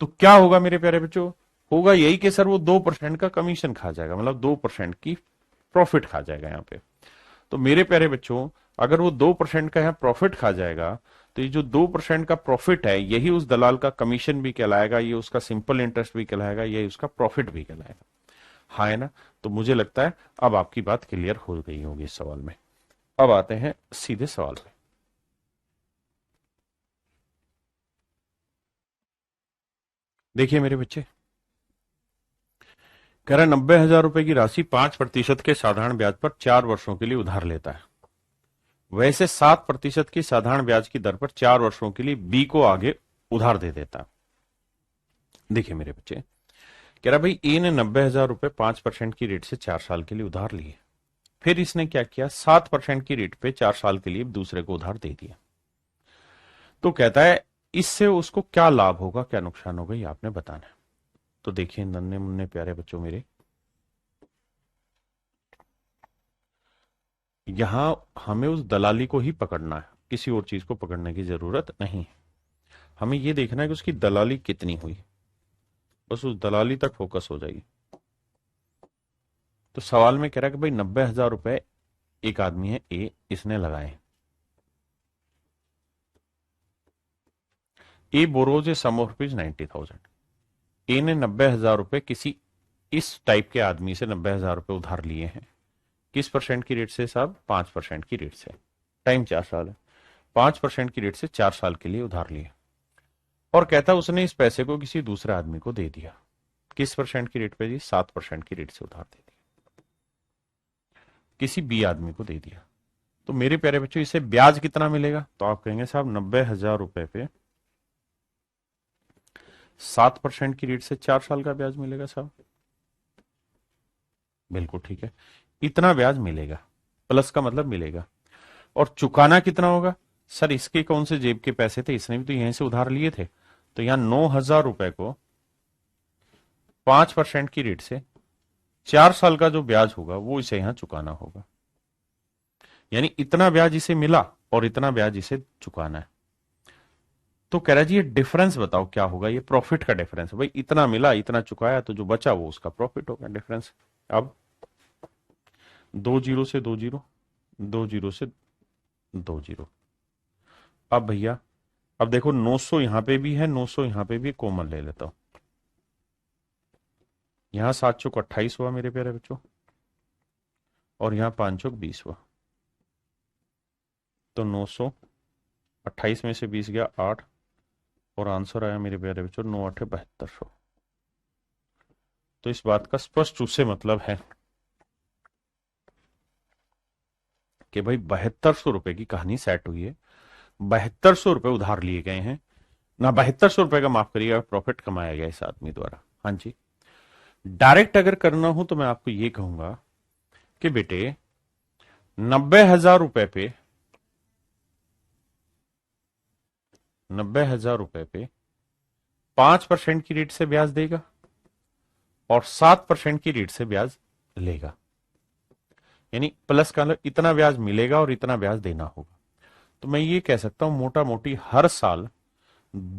तो क्या होगा मेरे प्यारे बच्चों, होगा यही कि सर वो 2% का कमीशन खा जाएगा, मतलब 2% की प्रॉफिट खा जाएगा यहाँ पे। तो मेरे प्यारे बच्चों, अगर वो 2% का यहाँ प्रॉफिट खा जाएगा, तो ये जो 2% का प्रॉफिट है यही उस दलाल का कमीशन भी कहलाएगा, ये उसका सिंपल इंटरेस्ट भी कहलाएगा, यही उसका प्रॉफिट भी कहलाएगा। हाँ है ना? तो मुझे लगता है अब आपकी बात क्लियर हो गई होगी इस सवाल में। अब आते हैं सीधे सवाल पे। देखिए मेरे बच्चे, कह रहा 90,000 रुपए की राशि 5% के साधारण ब्याज पर 4 वर्षों के लिए उधार लेता है। वैसे 7% की साधारण ब्याज की दर पर 4 वर्षों के लिए बी को आगे उधार दे देता है। देखिए मेरे बच्चे, कह रहा भाई ए ने 90,000 रुपए 5% की रेट से 4 साल के लिए उधार लिए, फिर इसने क्या किया, 7% की रेट पे 4 साल के लिए दूसरे को उधार दे दिया। तो कहता है इससे उसको क्या लाभ होगा क्या नुकसान होगा, ये आपने बताना है। तो देखिए नन्हे मुन्ने प्यारे बच्चों मेरे, यहां हमें उस दलाली को ही पकड़ना है, किसी और चीज को पकड़ने की जरूरत नहीं है। हमें यह देखना है कि उसकी दलाली कितनी हुई, बस उस दलाली तक फोकस हो जाइए। तो सवाल में कह रहा है कि भाई 90,000 रुपए एक आदमी है ए, इसने लगाए। A borrows a sum of rupees 90,000। A ने 90,000 रुपए किसी इस टाइप के आदमी से 90,000 रुपए उधार लिए हैं। किस परसेंट की रेट से साहब, 5% की रेट से। टाइम 4 साल है, 5% की रेट से 4 साल के लिए उधार लिए, और कहता उसने इस पैसे को किसी दूसरे आदमी को दे दिया। किस परसेंट की रेट पे जी, 7% की रेट से उधार दे दिया, किसी बी आदमी को दे दिया। तो मेरे प्यारे बच्चों इसे ब्याज कितना मिलेगा, तो आप कहेंगे साहब 90,000 रुपए पे 7% की रेट से 4 साल का ब्याज मिलेगा साहब। बिल्कुल ठीक है, इतना ब्याज मिलेगा, प्लस का मतलब मिलेगा। और चुकाना कितना होगा, सर इसके कौन से जेब के पैसे थे, इसने भी तो यहीं से उधार लिए थे। तो यहां 9,000 रुपए को 5% की रेट से 4 साल का जो ब्याज होगा वो इसे यहां चुकाना होगा, यानी इतना ब्याज इसे मिला और इतना ब्याज इसे चुकाना है। तो कह रहा जी ये डिफरेंस बताओ क्या होगा, ये प्रॉफिट का डिफरेंस है भाई, इतना मिला इतना चुकाया, तो जो बचा वो उसका प्रॉफिट होगा, डिफरेंस। अब 2 जीरो से 2 जीरो, 2 जीरो से 2 जीरो, अब भैया, अब देखो 900 यहां पे भी है, 900 यहां पे भी, कॉमन ले लेता हूं। यहां 7 चौक 28 हुआ मेरे प्यारे बच्चों, और यहां 5 चौक 20 हुआ। तो 900, 28 में से 20 गया 8, और आंसर आया मेरे प्यारे बच्चों 9×8 = 7200। तो इस बात का स्पष्ट रूप से मतलब है कि भाई 7200 रुपए की कहानी सेट हुई है। 7200 रुपए उधार लिए गए हैं ना, 7200 रुपए का, माफ करिएगा, प्रॉफिट कमाया गया इस आदमी द्वारा। हाँ जी। डायरेक्ट अगर करना हो तो मैं आपको ये कहूंगा कि बेटे 90,000 रुपए पे, 90,000 रुपए पे 5% की रेट से ब्याज देगा और 7% की रेट से ब्याज लेगा। यानी प्लस का मतलब इतना ब्याज मिलेगा और इतना ब्याज देना होगा। तो मैं ये कह सकता हूं मोटा मोटी हर साल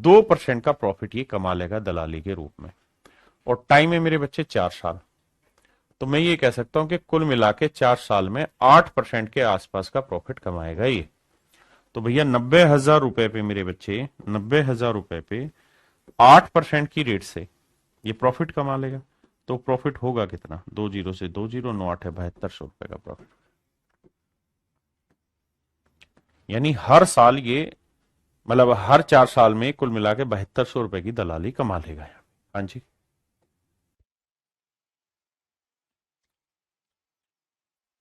2% का प्रॉफिट ये कमा लेगा दलाली के रूप में, और टाइम है मेरे बच्चे 4 साल। तो मैं ये कह सकता हूं कि कुल मिला के 4 साल में 8% के आसपास का प्रॉफिट कमाएगा ये। तो भैया 90,000 रुपए पे मेरे बच्चे, 90,000 रुपए पे 8% की रेट से ये प्रॉफिट कमा लेगा। तो प्रॉफिट होगा कितना, 2 जीरो से 2 जीरो, 9×8 = 7200 रुपए का प्रॉफिट। यानी हर साल ये, मतलब हर 4 साल में कुल मिला के 7200 रुपए की दलाली कमा लेगा। हाँ जी।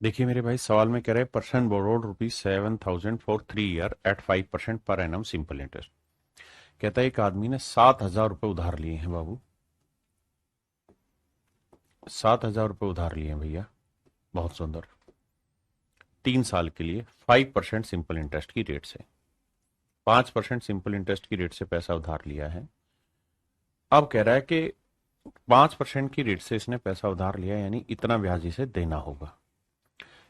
देखिए मेरे भाई, सवाल में कह रहे हैं पर्सन बोरोड ₹7,000 फॉर 3 year at 5% per annum simple interest. कहता है एक आदमी ने 7,000 रुपए उधार लिए हैं बाबू, 7,000 रुपए उधार लिए हैं भैया। बहुत सुंदर। 3 साल के लिए 5% सिंपल इंटरेस्ट की रेट से, 5% सिंपल इंटरेस्ट की रेट से पैसा उधार लिया है। अब कह रहा है कि 5% की रेट से इसने पैसा उधार लिया, यानी इतना ब्याज इसे देना होगा।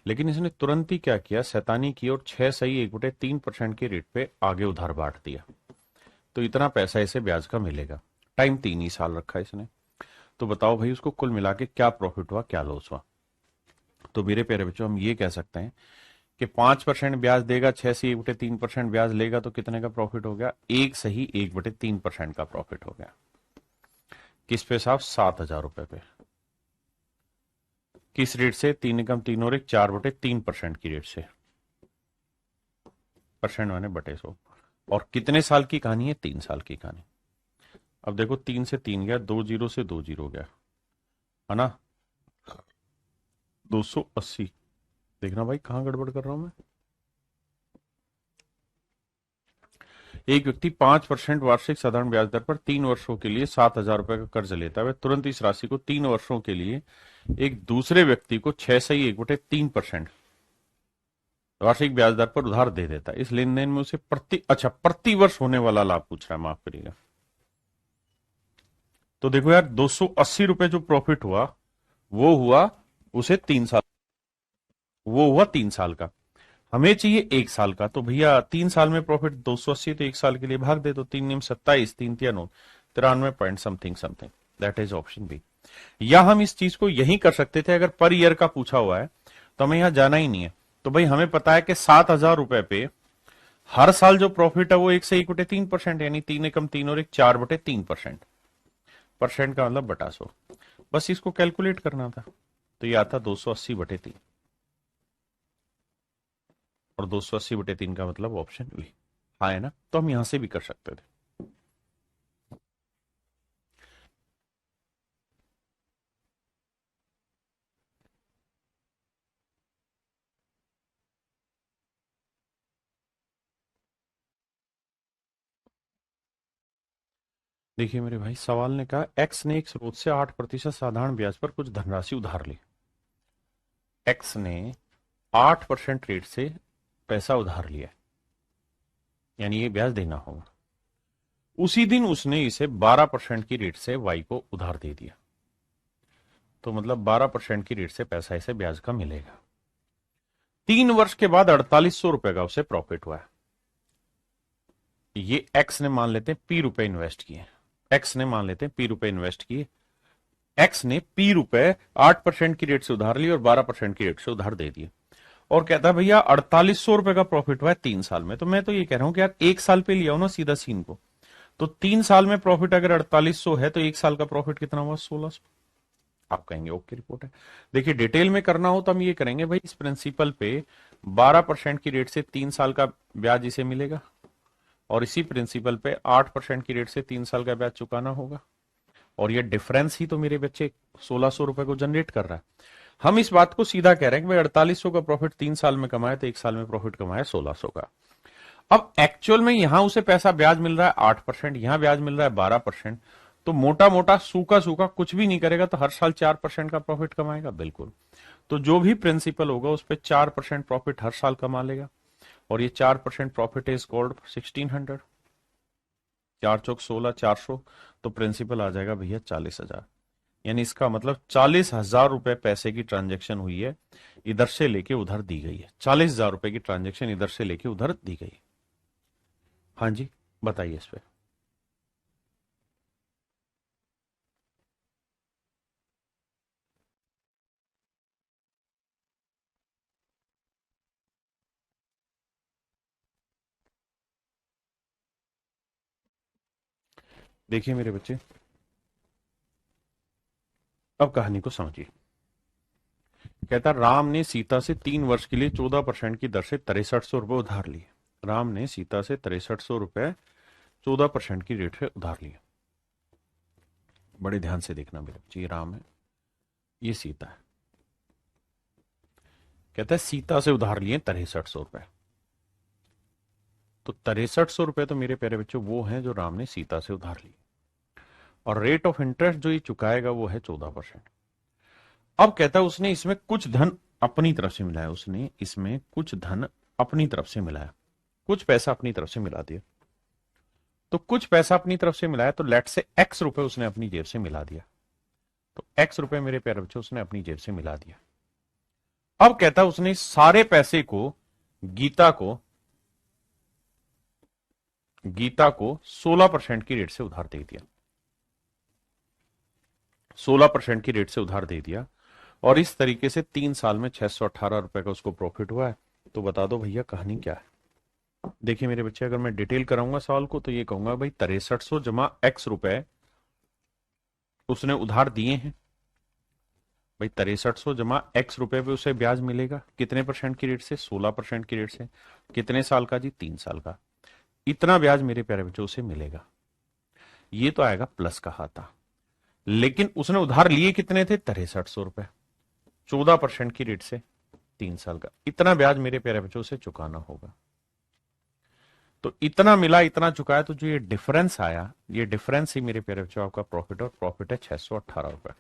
लेकिन इसने तुरंत ही क्या किया, शैतानी की, और 6 सही 1/3% के रेट पे आगे उधार बांट दिया। तो इतना पैसा इसे ब्याज का मिलेगा। टाइम 3 ही साल रखा इसने। तो बताओ भाई उसको कुल मिला के क्या प्रॉफिट हुआ, क्या लॉस हुआ। तो मेरे प्यारे बच्चों, हम ये कह सकते हैं कि 5% ब्याज देगा, 6 से 1/3% ब्याज लेगा, तो कितने का प्रॉफिट हो गया, 1 सही 1/3% का प्रॉफिट हो गया। किस पे साहब, 7,000 रुपए पे। किस रेट से, 3 एकम 3 और 1 4/3% की रेट से, परसेंट माने बटे 100। और कितने साल की कहानी है, 3 साल की कहानी। अब देखो 3 से 3 गया, 2 जीरो से 2 जीरो गया, है ना, 280। देखना भाई कहां गड़बड़ कर रहा हूं मैं। एक व्यक्ति 5% वार्षिक साधारण ब्याज दर पर 3 वर्षों के लिए 7,000 रुपए का कर्ज लेता है। वह तुरंत इस राशि को 3 वर्षों के लिए एक दूसरे व्यक्ति को 6 सही 1/3% वार्षिक ब्याज दर पर उधार दे देता है। इस लेन देन में उसे प्रति वर्ष होने वाला लाभ पूछ रहा है, माफ करिएगा। तो देखो यार, 280 रुपए जो प्रॉफिट हुआ वो हुआ उसे 3 साल, वो हुआ 3 साल का। हमें चाहिए 1 साल का। तो भैया 3 साल में प्रॉफिट 280, तो 1 साल के लिए भाग दे। तो 3 नियम 27, 3 तिया 9, 93 point something something. That is option B. या हम इस चीज को यही कर सकते थे, अगर पर ईयर का पूछा हुआ है तो हमें यहां जाना ही नहीं है। तो भाई हमें पता है कि 7,000 रुपए पे हर साल जो प्रॉफिट है वो 1 से 1/3%, यानी 3 एकम 3 और 1 4/3%। परसेंट का मतलब बटा 100। बस इसको कैलकुलेट करना था। तो ये आता 280/3, और 280/3 का मतलब ऑप्शन बी। हाँ है ना, तो हम यहां से भी कर सकते थे। देखिए मेरे भाई, सवाल ने कहा एक्स ने एक स्रोत से 8% साधारण ब्याज पर कुछ धनराशि उधार ली। एक्स ने 8% रेट से पैसा उधार लिया, यानी ये ब्याज देना होगा। उसी दिन उसने इसे 12% की रेट से वाई को उधार दे दिया। तो मतलब 12% की रेट से पैसा इसे ब्याज का मिलेगा। 3 वर्ष के बाद 4,800 रुपए का उसे प्रॉफिट हुआ है। ये एक्स ने मान लेते हैं पी रुपए इन्वेस्ट किए, एक्स ने मान लेते हैं पी रुपए इन्वेस्ट किए। एक्स ने पी रुपए 8% की रेट से उधार लिए और 12% की रेट से उधार दे दिए। और कहता है भैया 4800 रुपए का प्रॉफिट हुआ है 3 साल में। तो मैं तो ये कह रहा हूं कि यार 1 साल पे लिया हो ना सीधा सीन को, तो 3 साल में प्रॉफिट अगर 4800 है तो 1 साल का प्रॉफिट कितना हुआ? 1600। आप कहेंगे ओके रिपोर्ट है। देखिए डिटेल में करना हो तो हम ये करेंगे भाई, इस प्रिंसिपल पे 12% की रेट से 3 साल का ब्याज इसे मिलेगा, और इसी प्रिंसिपल पे 8% की रेट से 3 साल का ब्याज चुकाना होगा, और ये डिफरेंस ही तो मेरे बच्चे 1600 रुपए को जनरेट कर रहा है। हम इस बात को सीधा कह रहे हैं कि भाई 4800 का प्रॉफिट 3 साल में कमाया तो 1 साल में प्रॉफिट कमाया 1600 का। अब एक्चुअल में यहां उसे पैसा ब्याज मिल रहा है 8%, यहां ब्याज मिल रहा है 12%, तो मोटा मोटा सूखा सूखा कुछ भी नहीं करेगा तो हर साल 4% का प्रॉफिट कमाएगा। बिल्कुल। तो जो भी प्रिंसिपल होगा उस पर 4% प्रॉफिट हर साल कमा लेगा, और ये 4% प्रॉफिट इज कॉल्ड 1600। 4 चौक 16, 400, तो प्रिंसिपल आ जाएगा भैया 40,000। यानी इसका मतलब 40,000 रुपए पैसे की ट्रांजेक्शन हुई है, इधर से लेके उधर दी गई है। 40,000 रुपए की ट्रांजेक्शन इधर से लेके उधर दी गई है। हाँ जी, बताइए इस पे। देखिए मेरे बच्चे, अब कहानी को समझिए। कहता राम ने सीता से 3 वर्ष के लिए 14% की दर से 6300 रुपए उधार लिए। राम ने सीता से 6300 रुपए 14% की रेट से उधार लिए। बड़े ध्यान से देखना मेरे बच्चे, ये राम है, ये सीता है। कहता है सीता से उधार लिए 6300 रुपए। तो 6300 रुपए तो मेरे प्यारे बच्चों वो हैं जो राम ने सीता से उधार लिए, और रेट ऑफ इंटरेस्ट जो ये चुकाएगा वो है 14%। अब कहता है उसने इसमें कुछ धन अपनी तरफ से मिलाया, उसने इसमें कुछ धन अपनी तरफ से मिलाया, कुछ पैसा अपनी तरफ से मिला दिया। तो कुछ पैसा अपनी तरफ से मिलाया तो लेट से एक्स रुपए उसने अपनी जेब से मिला दिया। तो एक्स रुपए मेरे प्यारे बच्चों उसने अपनी जेब से मिला दिया। अब कहता है उसने सारे पैसे को गीता को 16% की रेट से उधार दे दिया। 16% की रेट से उधार दे दिया, और इस तरीके से 3 साल में 618 रुपए का उसको प्रॉफिट हुआ है। तो बता दो भैया कहानी क्या है। देखिए मेरे बच्चे, अगर मैं डिटेल कराऊंगा सवाल को तो ये कहूंगा भाई 6300 जमा एक्स रुपए उसने उधार दिए हैं। भाई 6300 जमा एक्स रुपए पे उसे ब्याज मिलेगा कितने परसेंट की रेट से? 16% की रेट से। कितने साल का जी? 3 साल का। इतना ब्याज मेरे प्यारे बच्चों उसे मिलेगा। ये तो आएगा प्लस का खाता। लेकिन उसने उधार लिए कितने थे? 6300 रुपए, 14% की रेट से 3 साल का। इतना ब्याज मेरे प्यारे बच्चों से चुकाना होगा। तो इतना मिला, इतना चुकाया, तो जो ये डिफरेंस आया, ये डिफरेंस ही मेरे प्यारे बच्चों आपका प्रॉफिट, और प्रॉफिट है 618 रुपए।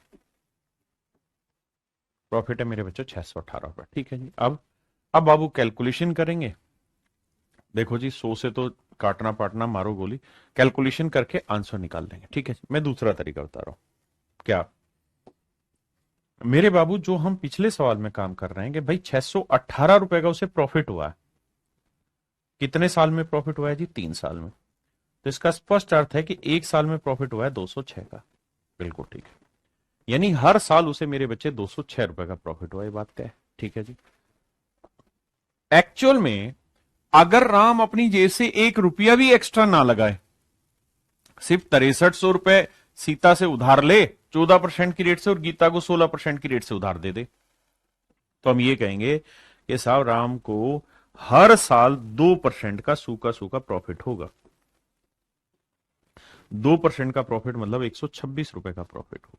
प्रॉफिट है मेरे बच्चों 618 रुपए। ठीक है जी। अब बाबू कैलकुलेशन करेंगे। देखो जी 100 से तो काटना पाटना मारो गोली, कैलकुलेशन करके आंसर निकाल लेंगे। ठीक है जी। मैं दूसरा तरीका बता रहा हूं। क्या मेरे बाबू, जो हम पिछले सवाल में काम कर रहे हैं कि भाई 618 रुपए का उसे प्रॉफिट हुआ है, कितने साल में प्रॉफिट हुआ है जी? 3 साल में। तो इसका स्पष्ट अर्थ है कि 1 साल में प्रॉफिट हुआ है 206 का। बिल्कुल ठीक है। यानी हर साल उसे मेरे बच्चे 206 रुपए का प्रॉफिट हुआ, ये बात तय है। ठीक है जी। एक्चुअल में अगर राम अपनी जेब से 1 रुपया भी एक्स्ट्रा ना लगाए, सिर्फ 6300 रुपए सीता से उधार ले 14% की रेट से, और गीता को 16% की रेट से उधार दे दे, तो हम ये कहेंगे कि साहब राम को हर साल 2% का सूखा सूखा प्रॉफिट होगा। 2% का प्रॉफिट मतलब 126 रुपए का प्रॉफिट हो।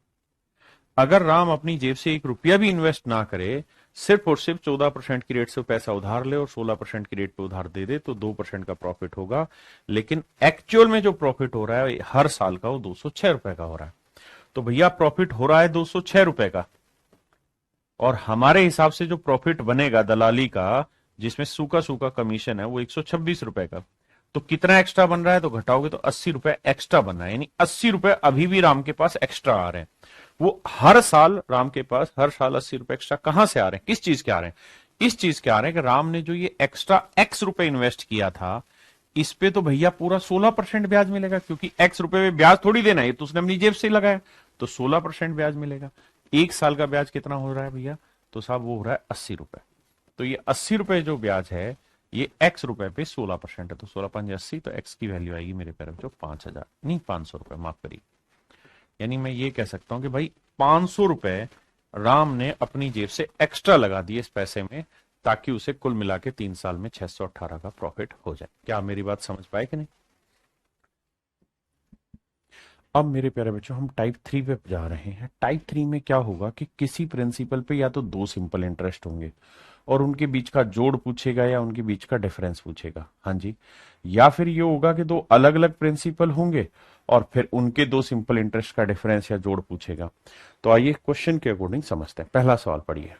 अगर राम अपनी जेब से 1 रुपया भी इन्वेस्ट ना करे, सिर्फ और सिर्फ 14% की रेट से पैसा उधार ले और 16% की रेट पे उधार दे दे, तो 2% का प्रॉफिट होगा। लेकिन एक्चुअल में जो प्रॉफिट हो रहा है हर साल का, वो 206 रुपए का हो रहा है। तो भैया प्रॉफिट हो रहा है 206 रुपए का, और हमारे हिसाब से जो प्रॉफिट बनेगा दलाली का, जिसमें सूखा सूखा कमीशन है, वो 126 रुपए का। तो कितना एक्स्ट्रा बन रहा है? तो घटाओगे तो 80 रुपए एक्स्ट्रा बन रहा है। यानी 80 रुपए अभी भी राम के पास एक्स्ट्रा आ रहे हैं। वो हर साल राम के पास हर साल 80 रुपए एक्स्ट्रा कहां से आ रहे हैं? किस चीज के आ रहे हैं? इस चीज के आ रहे हैं कि राम ने जो ये एक्स्ट्रा एक्स रुपए इन्वेस्ट किया था, इस पे तो भैया पूरा 16% ब्याज मिलेगा, क्योंकि एक्स रुपए में ब्याज थोड़ी देना है, तो उसने अपनी जेब से लगाया, तो 16% ब्याज मिलेगा। 1 साल का ब्याज कितना हो रहा है भैया? तो साहब वो हो रहा है 80 रुपए। तो ये 80 रुपए जो ब्याज है ये x रुपए पे 16% है, तो 16×5 = 80, तो x की वैल्यू आएगी मेरे प्यारे बच्चों 5,000, नहीं 500 रुपए, माफ करिए। यानी मैं ये कह सकता हूं कि भाई 500 रुपए राम ने अपनी जेब से एक्स्ट्रा लगा दिए इस पैसे में, ताकि उसे कुल मिला के 3 साल में 618 का प्रॉफिट हो जाए। क्या आप मेरी बात समझ पाए कि नहीं? अब मेरे प्यारे बच्चों हम टाइप 3 पे जा रहे हैं। टाइप 3 में क्या होगा कि किसी प्रिंसिपल पे या तो दो सिंपल इंटरेस्ट होंगे और उनके बीच का जोड़ पूछेगा या उनके बीच का डिफरेंस पूछेगा, हाँ जी। या फिर ये होगा कि दो अलग अलग प्रिंसिपल होंगे और फिर उनके दो सिंपल इंटरेस्ट का डिफरेंस या जोड़ पूछेगा। तो आइए क्वेश्चन के अकॉर्डिंग समझते हैं। पहला सवाल पढ़िए।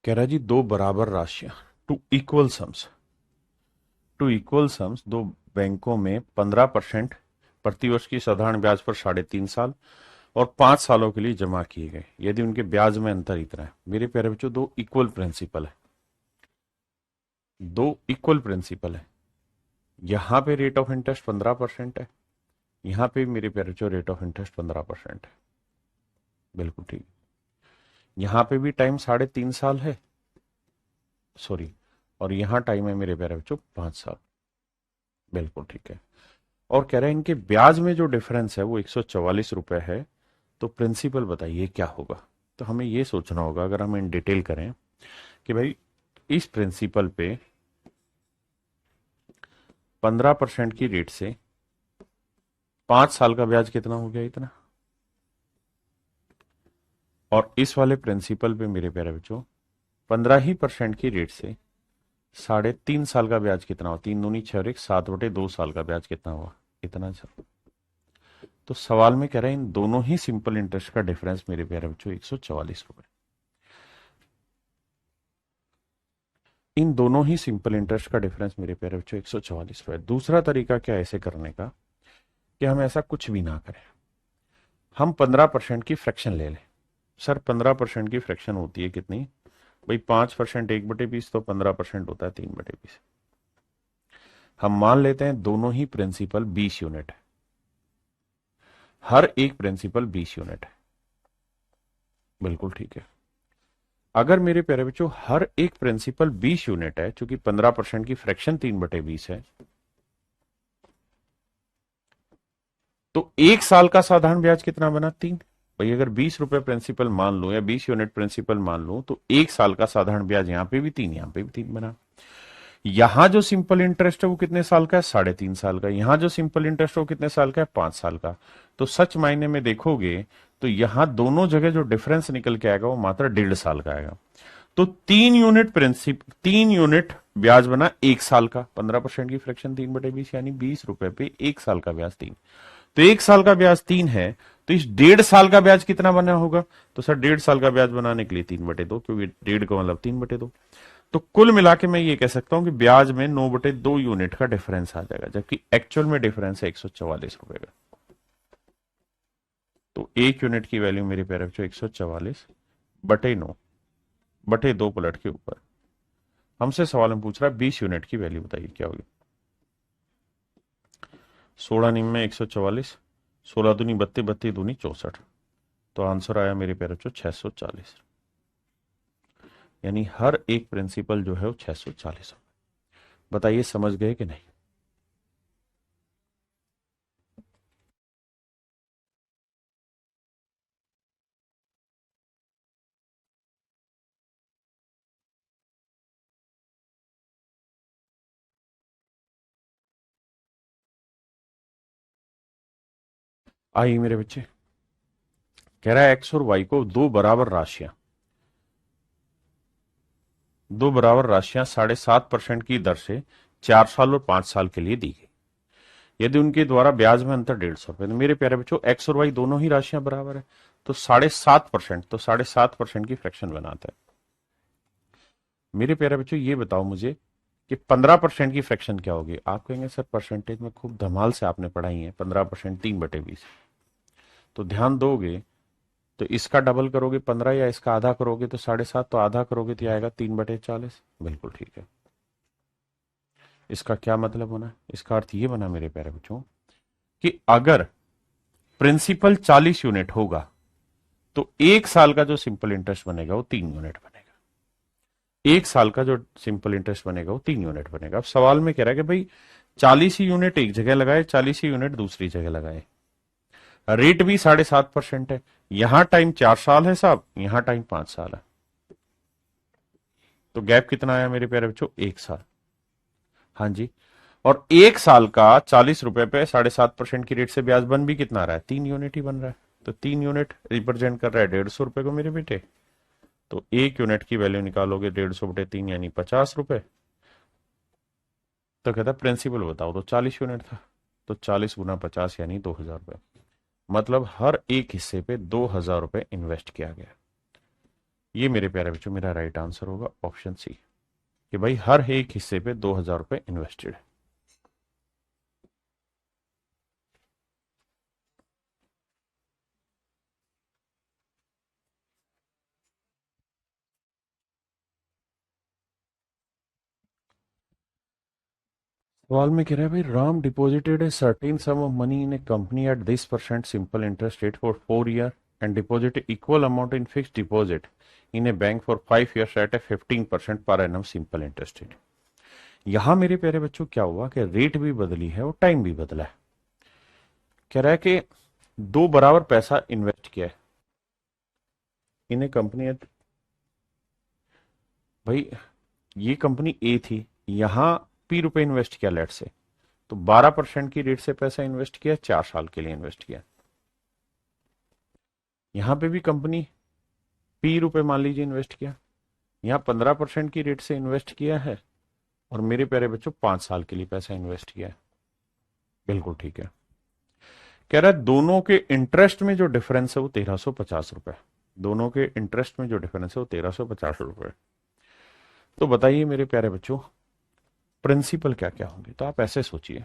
कह रहा है जी दो बराबर राशियां, टू इक्वल सम्स, दो बैंकों में 15% प्रतिवर्ष की साधारण ब्याज पर 3.5 साल और 5 सालों के लिए जमा किए गए, यदि उनके ब्याज में अंतर इतना है। मेरे प्यारे बच्चों दो इक्वल प्रिंसिपल है, दो इक्वल प्रिंसिपल है। यहां पे रेट ऑफ इंटरेस्ट 15% है, यहां पे मेरे प्यारे बच्चों रेट ऑफ इंटरेस्ट 15% है, बिल्कुल ठीक। यहां पे भी टाइम 3.5 साल है, सॉरी, और यहां टाइम है मेरे प्यारे बच्चों 5 साल, बिल्कुल ठीक है। और कह रहे हैं इनके ब्याज में जो डिफरेंस है वो 144 रुपए है। तो प्रिंसिपल बताइए क्या होगा। तो हमें ये सोचना होगा, अगर हम इन डिटेल करें कि भाई इस प्रिंसिपल पे 15% की रेट से 5 साल का ब्याज कितना हो गया, इतना। और इस वाले प्रिंसिपल पे मेरे प्यारे बच्चों 15% की रेट से 3.5 साल का ब्याज कितना हुआ, 3 दूनी 6 और 1 7/2 साल का ब्याज कितना हुआ, इतना। तो सवाल में कह रहे हैं इन दोनों ही सिंपल इंटरेस्ट का डिफरेंस मेरे प्यारे बच्चों 144 रुपए। इन दोनों ही सिंपल इंटरेस्ट का डिफरेंस मेरे प्यारे बच्चों 144 रुपए। दूसरा तरीका क्या है ऐसे करने का कि हम ऐसा कुछ भी ना करें, हम 15% की फ्रैक्शन ले लें। सर 15% की फ्रैक्शन होती है कितनी भाई, 5% 1/20, तो 15% होता है 3/20। हम मान लेते हैं दोनों ही प्रिंसिपल 20 यूनिट है, हर एक प्रिंसिपल 20 यूनिट है, बिल्कुल ठीक है। अगर मेरे प्यारे बच्चों हर एक प्रिंसिपल 20 यूनिट है, चूंकि 15% की फ्रैक्शन 3/20 है, तो 1 साल का साधारण ब्याज कितना बना, 3। भाई अगर 20 रुपए प्रिंसिपल मान लो या 20 यूनिट प्रिंसिपल मान लो, तो 1 साल का साधारण ब्याज यहां पे भी 3, यहां पे भी 3 बना। यहां जो सिंपल इंटरेस्ट है वो कितने साल का है, 3.5 साल का। यहां जो सिंपल इंटरेस्ट है वो कितने साल का है, 5 साल का। तो सच मायने में देखोगे तो यहां दोनों जगह जो डिफरेंस निकल के आएगा वो मात्र 1.5 साल का आएगा। तो 3 यूनिट ब्याज बना 1 साल का, 15% की फ्रैक्शन 3/20, यानी 20 रुपए पे 1 साल का ब्याज 3। तो 1 साल का ब्याज 3 है, तो इस 1.5 साल का ब्याज कितना बना होगा। तो सर 1.5 साल का ब्याज बनाने के लिए 3/2, क्योंकि 1.5 का मतलब 3/2। तो कुल मिला के मैं ये कह सकता हूं कि ब्याज में 9/2 यूनिट का डिफरेंस आ जाएगा, जबकि एक्चुअल में डिफरेंस है 144 रुपए का। तो 1 यूनिट की वैल्यू मेरे प्यारे बच्चों 144/9/2 पलट के ऊपर। हमसे सवाल में पूछ रहा है 20 यूनिट की वैल्यू बताइए क्या होगी। 16 में 144, 16 दूनी 32, 32 दूनी 64, तो आंसर आया मेरे प्यारे बच्चों 640। यानी हर एक प्रिंसिपल जो है वो 640। बताइए समझ गए कि नहीं। आइए मेरे बच्चे, कह रहा है एक्स और वाई को दो बराबर राशियां 7.5% की दर से 4 साल और 5 साल के लिए दी गई, यदि उनके द्वारा ब्याज में अंतर 150 रुपए। तो मेरे प्यारे बच्चों एक्स और वाई दोनों ही राशियां बराबर है, तो 7.5%, तो 7.5% की फ्रैक्शन बनाता है। मेरे प्यारे बच्चों ये बताओ मुझे कि 15% की फ्रैक्शन क्या होगी। आप कहेंगे सर परसेंटेज में खूब धमाल से आपने पढ़ाई है, 15% 3/20। तो ध्यान दोगे तो इसका डबल करोगे 15 या इसका आधा करोगे तो 7.5, तो आधा करोगे तो आएगा 3/40, बिल्कुल ठीक है। इसका क्या मतलब होना, इसका अर्थ ये बना मेरे प्यारे बच्चों कि अगर प्रिंसिपल 40 यूनिट होगा तो एक साल का जो सिंपल इंटरेस्ट बनेगा वो 3 यूनिट बनेगा। एक साल का जो सिंपल इंटरेस्ट बनेगा वो 3 यूनिट बनेगा। अब सवाल में कह रहा है कि भाई 40 ही यूनिट एक जगह लगाए, 40 ही यूनिट दूसरी जगह लगाए, रेट भी 7.5% है, यहां टाइम 4 साल है साहब, यहां टाइम 5 साल है, तो गैप कितना आया मेरे प्यारे बच्चों? 1 साल। हाँ जी। और एक साल का 40 रुपए पे 7.5% की रेट से ब्याज बन भी कितना रहा है? 3 यूनिट ही बन रहा है। तो 3 यूनिट रिप्रेजेंट कर रहा है 150 रुपए को मेरे बेटे। तो 1 यूनिट की वैल्यू निकालोगे 150/3 यानी 50 रुपए। तो कहता प्रिंसिपल बताओ, तो 40 यूनिट था, तो 40 × 50 यानी 2,000 रुपए। मतलब हर एक हिस्से पे 2,000 रुपए इन्वेस्ट किया गया। ये मेरे प्यारे बच्चों मेरा राइट आंसर होगा ऑप्शन सी, कि भाई हर एक हिस्से पे 2,000 रुपए इन्वेस्टेड है। सवाल में कह रहा है भाई Ram deposited a certain sum of money in a company at this percent simple interest rate for 4 year and deposit equal amount in fix deposit in a bank for 5 years at a 15% per annum simple interest rate. यहां मेरे प्यारे बच्चों क्या हुआ कि rate भी बदली है और टाइम भी बदला है। कह रहा है कि दो बराबर पैसा इन्वेस्ट किया है इन ए कंपनी। भाई ये कंपनी ए थी, यहां P रुपए इन्वेस्ट किया लेट से, तो 12% की रेट से पैसा इन्वेस्ट किया, 4 साल के लिए इन्वेस्ट किया। यहां पे भी कंपनी P रुपए मान लीजिए इन्वेस्ट किया, यहां 15% की रेट से इन्वेस्ट किया है, और मेरे प्यारे बच्चों 5 साल के लिए पैसा इन्वेस्ट किया है। बिल्कुल ठीक है। कह रहा है दोनों के इंटरेस्ट में जो डिफरेंस है वो 1,350 रुपए। दोनों के इंटरेस्ट में जो डिफरेंस है वो 1,350 रुपए। तो बताइए मेरे प्यारे बच्चों प्रिंसिपल क्या क्या होंगे? तो आप ऐसे सोचिए,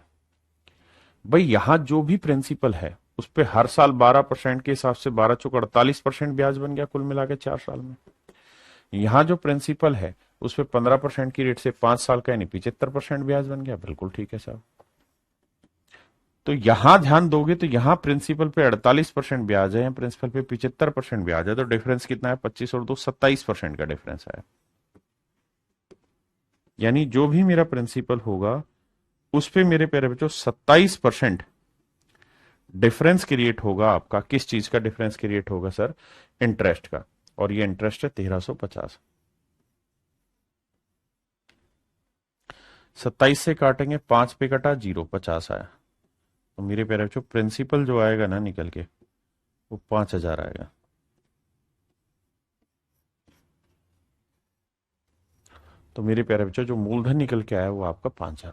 भाई यहां जो भी प्रिंसिपल है उस पे हर साल 12% के हिसाब से 12 × 4 = 48% ब्याज बन गया कुल मिला के 4 साल में। यहां जो प्रिंसिपल है उस पे 15% की रेट से 5 साल का यानी 75% ब्याज बन गया। बिल्कुल ठीक है साहब। तो यहां ध्यान दोगे तो यहां प्रिंसिपल पे 48% ब्याज है, प्रिंसिपल पे 75% ब्याज है, तो डिफरेंस कितना है? 25 और 2 27% का डिफरेंस है। यानी जो भी मेरा प्रिंसिपल होगा उस पे मेरे प्यारे बच्चों 27% डिफरेंस क्रिएट होगा। आपका किस चीज का डिफरेंस क्रिएट होगा सर? इंटरेस्ट का। और ये इंटरेस्ट है 1,350। 27 से काटेंगे, 5 पे कटा 0, 50 आया। तो मेरे प्यारे बच्चों प्रिंसिपल जो आएगा ना निकल के वो 5,000 आएगा। तो मेरे प्यारे बच्चों जो मूलधन निकल के आया वो आपका 5,000।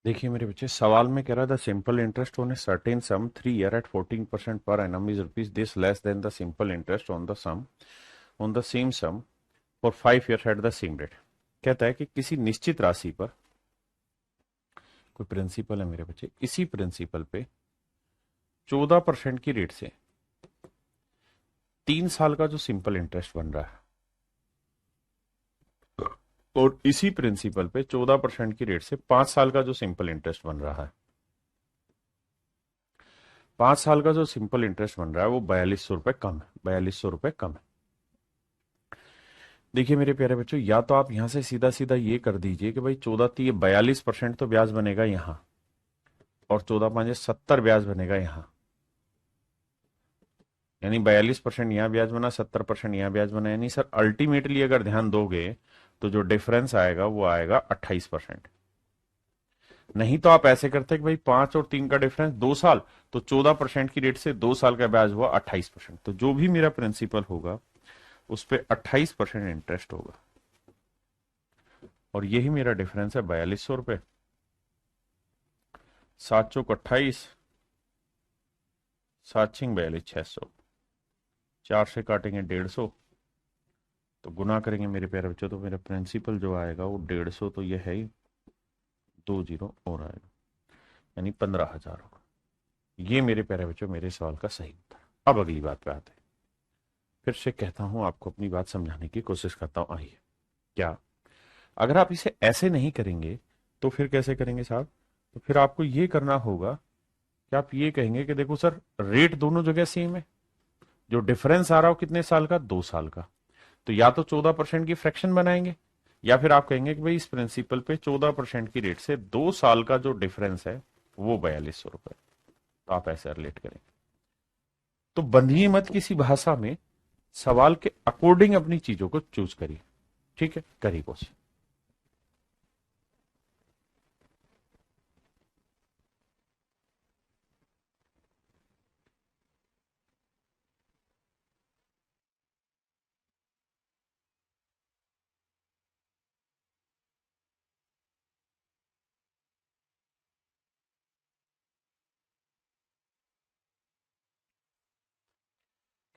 देखिए मेरे बच्चे सवाल में कह रहा था simple interest on a certain sum 3 year at 14% per annum is rupees this less than the simple interest on the sum on the same sum for 5 years at the same rate. कहता है कि किसी निश्चित राशि पर कोई principal है मेरे बच्चे, इसी प्रिंसिपल पे 14% की रेट से 3 साल का जो सिंपल इंटरेस्ट बन रहा है, और इसी प्रिंसिपल पे 14% की रेट से 5 साल का जो सिंपल इंटरेस्ट बन रहा है, 5 साल का जो सिंपल इंटरेस्ट बन रहा है वो 4,200 रुपए कम है, 4,200 रुपए कम है। देखिए मेरे प्यारे बच्चों या तो आप यहां से सीधा सीधा ये कर दीजिए कि भाई 42% तो ब्याज बनेगा यहां, और 14×5 = 70 ब्याज बनेगा यहां, यानी 42% यहां ब्याज बना, 70% यहां ब्याज बना, यानी सर अल्टीमेटली अगर ध्यान दोगे तो जो डिफरेंस आएगा वो आएगा 28%। नहीं तो आप ऐसे करते कि भाई 5 और 3 का डिफरेंस 2 साल, तो 14% की रेट से 2 साल का ब्याज हुआ 28%। तो जो भी मेरा प्रिंसिपल होगा उस पर 28% इंटरेस्ट होगा, और यही मेरा डिफरेंस है 4,200 रुपए। 7 × 4 = 28, 7 × 6 = 4,600, 4 से काटेंगे 150, तो गुना करेंगे मेरे प्यारे बच्चों तो मेरा प्रिंसिपल जो आएगा वो 150, तो ये है ही 2 जीरो और आएगा। यानी 15,000 होगा। ये मेरे प्यारे बच्चों मेरे सवाल का सही उत्तर। अब अगली बात पे आते हैं। फिर से कहता हूं, आपको अपनी बात समझाने की कोशिश करता हूं। आइए, क्या अगर आप इसे ऐसे नहीं करेंगे तो फिर कैसे करेंगे साहब? तो फिर आपको ये करना होगा कि आप ये कहेंगे कि देखो सर, रेट दोनों जगह सेम है, जो डिफरेंस आ रहा हो कितने साल का, 2 साल का, तो या तो 14% की फ्रैक्शन बनाएंगे, या फिर आप कहेंगे कि भाई इस प्रिंसिपल पे 14% की रेट से 2 साल का जो डिफरेंस है वो 4200 रुपए। तो आप ऐसे रिलेट करेंगे। तो बंधिए मत किसी भाषा में, सवाल के अकॉर्डिंग अपनी चीजों को चूज करिए। ठीक है, करिए कोशिश।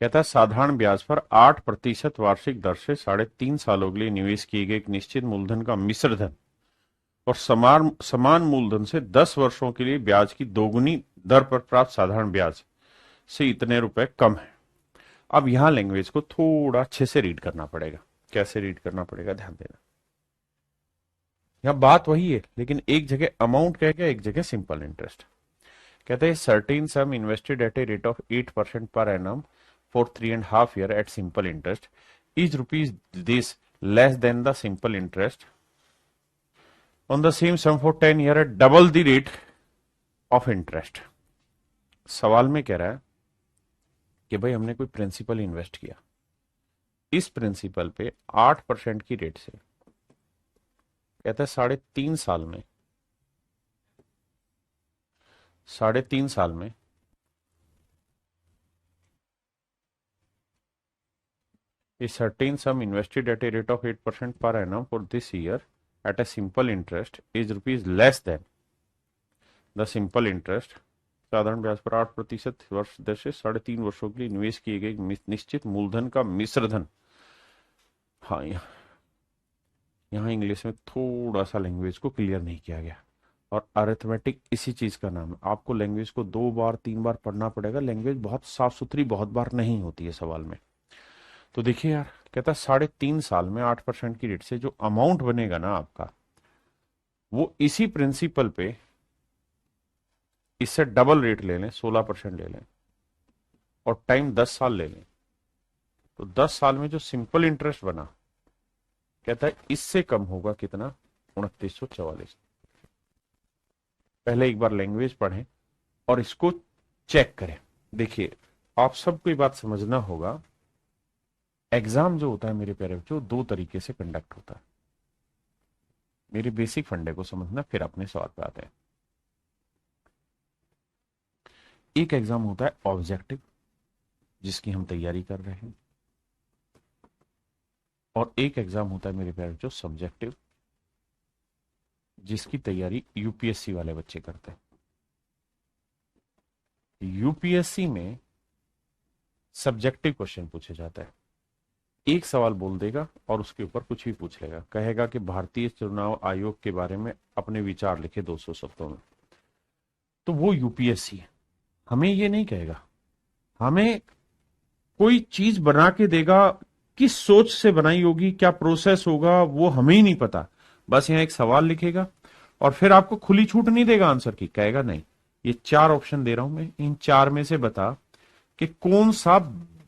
कहता है साधारण ब्याज पर 8% वार्षिक दर से 3.5 सालों के लिए निवेश किए गए एक निश्चित मूलधन का मिश्र धन और समान समान मूलधन से 10 वर्षों के लिए ब्याज की दोगुनी दर पर प्राप्त साधारण ब्याज से इतने रुपए कम है। अब यहां लैंग्वेज को थोड़ा अच्छे से रीड करना पड़ेगा। कैसे रीड करना पड़ेगा, ध्यान देना। यहां बात वही है, लेकिन एक जगह अमाउंट कह गया, एक जगह सिंपल इंटरेस्ट। कहते हैं certain sum invested at a rate of 8% per annum for 3.5 years at simple interest is rupees this less than the simple interest on the same sum for 10 years at double the rate of interest। सवाल में कह रहा है कि भाई हमने कोई principal invest किया, इस प्रिंसिपल पे 8% की रेट से, कहता है 3.5 साल में, 3.5 साल में a certain sum invested at a rate of 8% per annum for this year at a simple interest is rupees less than the simple interest। साधारण ब्याज पर 8% वर्ष दर से 3.5 वर्षों के लिए निवेश किए गए निश्चित मूलधन का मिश्र धन। हाँ, यहाँ इंग्लिश में थोड़ा सा लैंग्वेज को क्लियर नहीं किया गया, और अरिथमेटिक इसी चीज का नाम है। आपको लैंग्वेज को 2 बार 3 बार पढ़ना पड़ेगा। लैंग्वेज बहुत साफ सुथरी बहुत बार नहीं होती है सवाल में। तो देखिए यार, कहता है 3.5 साल में 8% की रेट से जो अमाउंट बनेगा ना आपका, वो इसी प्रिंसिपल पे इससे डबल रेट ले लें, 16% ले लें, और टाइम 10 साल ले लें, तो 10 साल में जो सिंपल इंटरेस्ट बना, कहता है इससे कम होगा कितना, 2944। पहले एक बार लैंग्वेज पढ़ें और इसको चेक करें। देखिए, आप सबको ये बात समझना होगा, एग्जाम जो होता है मेरे प्यारे बच्चों 2 तरीके से कंडक्ट होता है। मेरे बेसिक फंडे को समझना, फिर अपने सवाल पे आते हैं। एक एग्जाम होता है ऑब्जेक्टिव, जिसकी हम तैयारी कर रहे हैं, और एक एग्जाम होता है मेरे प्यारे बच्चों सब्जेक्टिव, जिसकी तैयारी यूपीएससी वाले बच्चे करते हैं। यूपीएससी में सब्जेक्टिव क्वेश्चन पूछे जाता है। एक सवाल बोल देगा और उसके ऊपर कुछ भी पूछ लेगा, कहेगा कि भारतीय चुनाव आयोग के बारे में अपने विचार लिखे 200 शब्दों में। तो वो यूपीएससी है। हमें ये नहीं कहेगा, हमें कोई चीज बना के देगा, किस सोच से बनाई होगी, क्या प्रोसेस होगा, वो हमें ही नहीं पता। बस यहां एक सवाल लिखेगा और फिर आपको खुली छूट नहीं देगा आंसर की। कहेगा नहीं, ये 4 ऑप्शन दे रहा हूं मैं, इन 4 में से बता कि कौन सा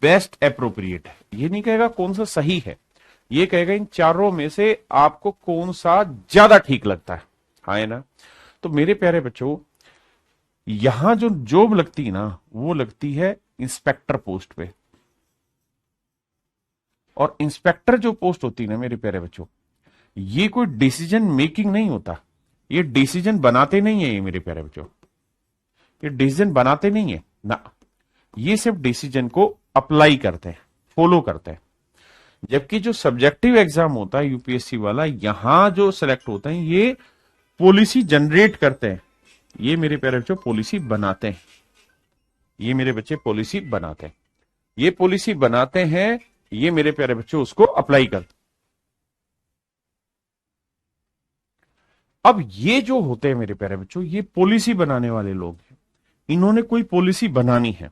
बेस्ट एप्रोप्रिएट है। ये नहीं कहेगा कौन सा सही है, ये कहेगा इन चारों में से आपको कौन सा ज्यादा ठीक लगता है। हाँ, है ना? तो मेरे प्यारे बच्चों, यहां जो जॉब लगती है ना, वो लगती है इंस्पेक्टर पोस्ट पे। और इंस्पेक्टर जो पोस्ट होती है ना मेरे प्यारे बच्चों, ये कोई डिसीजन मेकिंग नहीं होता। ये डिसीजन बनाते नहीं है, ये मेरे प्यारे बच्चों, ये डिसीजन बनाते नहीं है ना, ये सिर्फ डिसीजन को अप्लाई करते हैं, फॉलो करते हैं। जबकि जो सब्जेक्टिव एग्जाम होता है यूपीएससी वाला, यहां जो सिलेक्ट होते हैं ये पॉलिसी जनरेट करते हैं। ये मेरे प्यारे बच्चों पॉलिसी बनाते हैं। ये मेरे बच्चे पॉलिसी बनाते हैं। ये पॉलिसी बनाते हैं, ये मेरे प्यारे बच्चों उसको अप्लाई करते हैं। अब ये जो होते हैं मेरे प्यारे बच्चों, ये पॉलिसी बनाने वाले लोग हैं, इन्होंने कोई पॉलिसी बनानी है,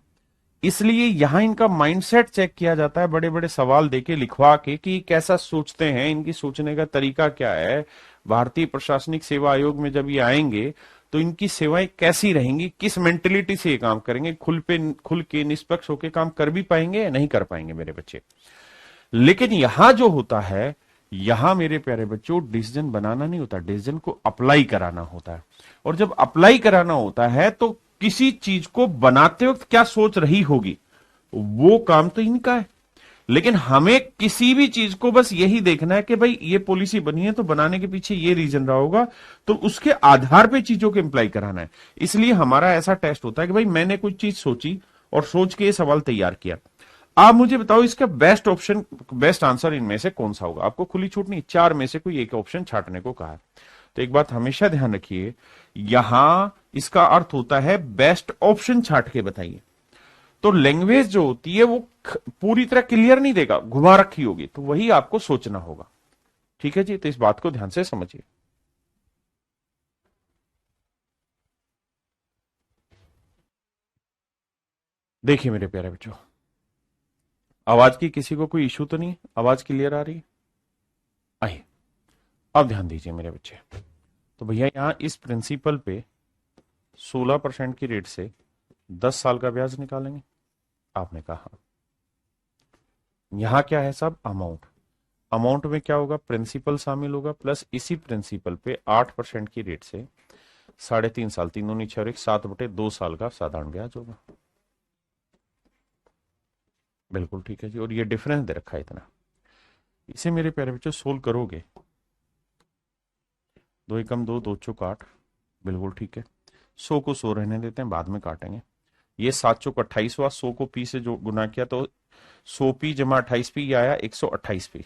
इसलिए यहां इनका माइंडसेट चेक किया जाता है, बड़े बड़े सवाल देके लिखवा के कि कैसा सोचते हैं, इनकी सोचने का तरीका क्या है। भारतीय प्रशासनिक सेवा आयोग में जब ये आएंगे तो इनकी सेवाएं कैसी रहेंगी, किस मेंटेलिटी से ये काम करेंगे, खुल के निष्पक्ष होकर काम कर भी पाएंगे या नहीं कर पाएंगे मेरे बच्चे। लेकिन यहां जो होता है, यहां मेरे प्यारे बच्चों डिसीजन बनाना नहीं होता, डिसीजन को अप्लाई कराना होता है। और जब अप्लाई कराना होता है तो किसी चीज को बनाते वक्त क्या सोच रही होगी, वो काम तो इनका है। लेकिन हमें किसी भी चीज को बस यही देखना है कि भाई ये पॉलिसी बनी है तो बनाने के पीछे ये रीजन रहा होगा, तो उसके आधार पे चीजों को इंप्लाई कराना है। इसलिए हमारा ऐसा टेस्ट होता है कि भाई मैंने कुछ चीज सोची और सोच के ये सवाल तैयार किया, आप मुझे बताओ इसका बेस्ट ऑप्शन, बेस्ट आंसर इनमें से कौन सा होगा। आपको खुली छूट नहीं, चार में से कोई एक ऑप्शन छांटने को कहा है। तो एक बात हमेशा ध्यान रखिए, यहां इसका अर्थ होता है बेस्ट ऑप्शन छांट के बताइए। तो लैंग्वेज जो होती है वो पूरी तरह क्लियर नहीं देगा, घुमा रखी होगी, तो वही आपको सोचना होगा। ठीक है जी, तो इस बात को ध्यान से समझिए। देखिए मेरे प्यारे बच्चों, आवाज की किसी को कोई इशू तो नहीं, आवाज क्लियर आ रही है? आइए अब ध्यान दीजिए मेरे बच्चे। तो भैया यहां इस प्रिंसिपल पे 16% की रेट से 10 साल का ब्याज निकालेंगे। आपने कहा यहां क्या है सब, अमाउंट। अमाउंट में क्या होगा, प्रिंसिपल शामिल होगा प्लस इसी प्रिंसिपल पे 8% की रेट से 3.5 साल, 3×9 = 7/2 साल का साधारण ब्याज होगा। बिल्कुल ठीक है जी। और ये डिफरेंस दे रखा है इतना, इसे मेरे प्यारे बच्चों सोल्व करोगे, 2 एकम 2, 2 चौक 8, बिल्कुल ठीक है। 100 को 100 रहने देते हैं, बाद में काटेंगे। ये 7 चौक 28 हुआ, 100 को पी से जो गुना किया तो 100p जमा 28p, ये आया 128p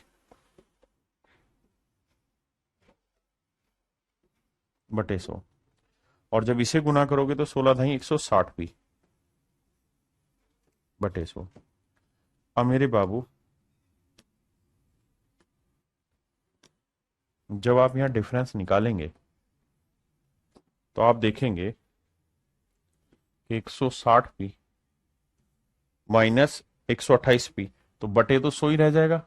बटे 100। और जब इसे गुना करोगे तो 16×2 160p बटे 100। अब मेरे बाबू जब आप यहां डिफरेंस निकालेंगे तो आप देखेंगे कि 160p माइनस 128p, तो बटे तो 100 ही रह जाएगा।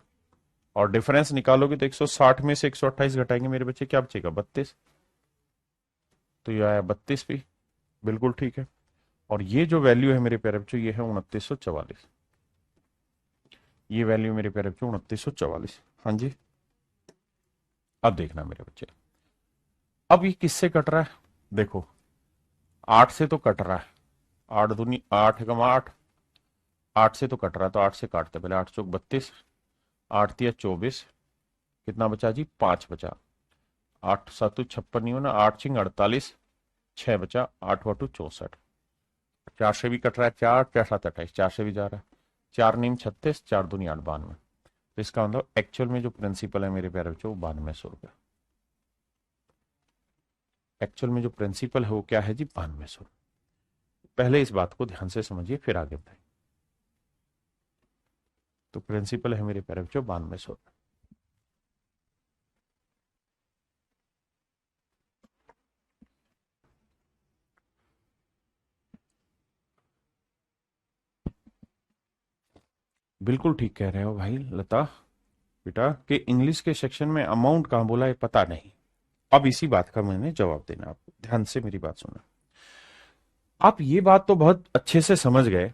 और डिफरेंस निकालोगे तो 160 में से 128 घटाएंगे मेरे बच्चे, क्या बचेगा, 32। तो ये आया 32p, बिल्कुल ठीक है। और ये जो वैल्यू है मेरे प्यारे बच्चों, ये है 2944। ये वैल्यू मेरे प्यारे बच्चों 2944। हाँ जी, अब देखना मेरे बच्चे, अब ये किससे कट रहा है, देखो 8 से तो कट रहा है, 8 दूनी 8×8, 8 से तो कट रहा है, तो 8 से काटते, पहले 8 चौक 32, 8×3 = 24, कितना बचा जी, 5 बचा। 8 7 56 नहीं होना, 8 छिंग 48, 6 बचा, 8 वाटू 64। 4 से भी कट रहा है, 4 4 7 28, 4 से भी जा रहा है, 4 नीम 36, 4 दूनी 8 92। तो इसका मतलब एक्चुअल में जो प्रिंसिपल है मेरे प्यारे बच्चों वो 9200 रुपये। एक्चुअल में जो प्रिंसिपल है वो क्या है जी, 9200। पहले इस बात को ध्यान से समझिए फिर आगे बताइए। तो प्रिंसिपल है मेरे प्यारे बच्चों 9200। बिल्कुल ठीक कह रहे हो भाई लता बेटा, कि इंग्लिश के सेक्शन में अमाउंट कहां बोला है पता नहीं। अब इसी बात का मैंने जवाब देना, आपको ध्यान से मेरी बात सुनना। आप ये बात तो बहुत अच्छे से समझ गए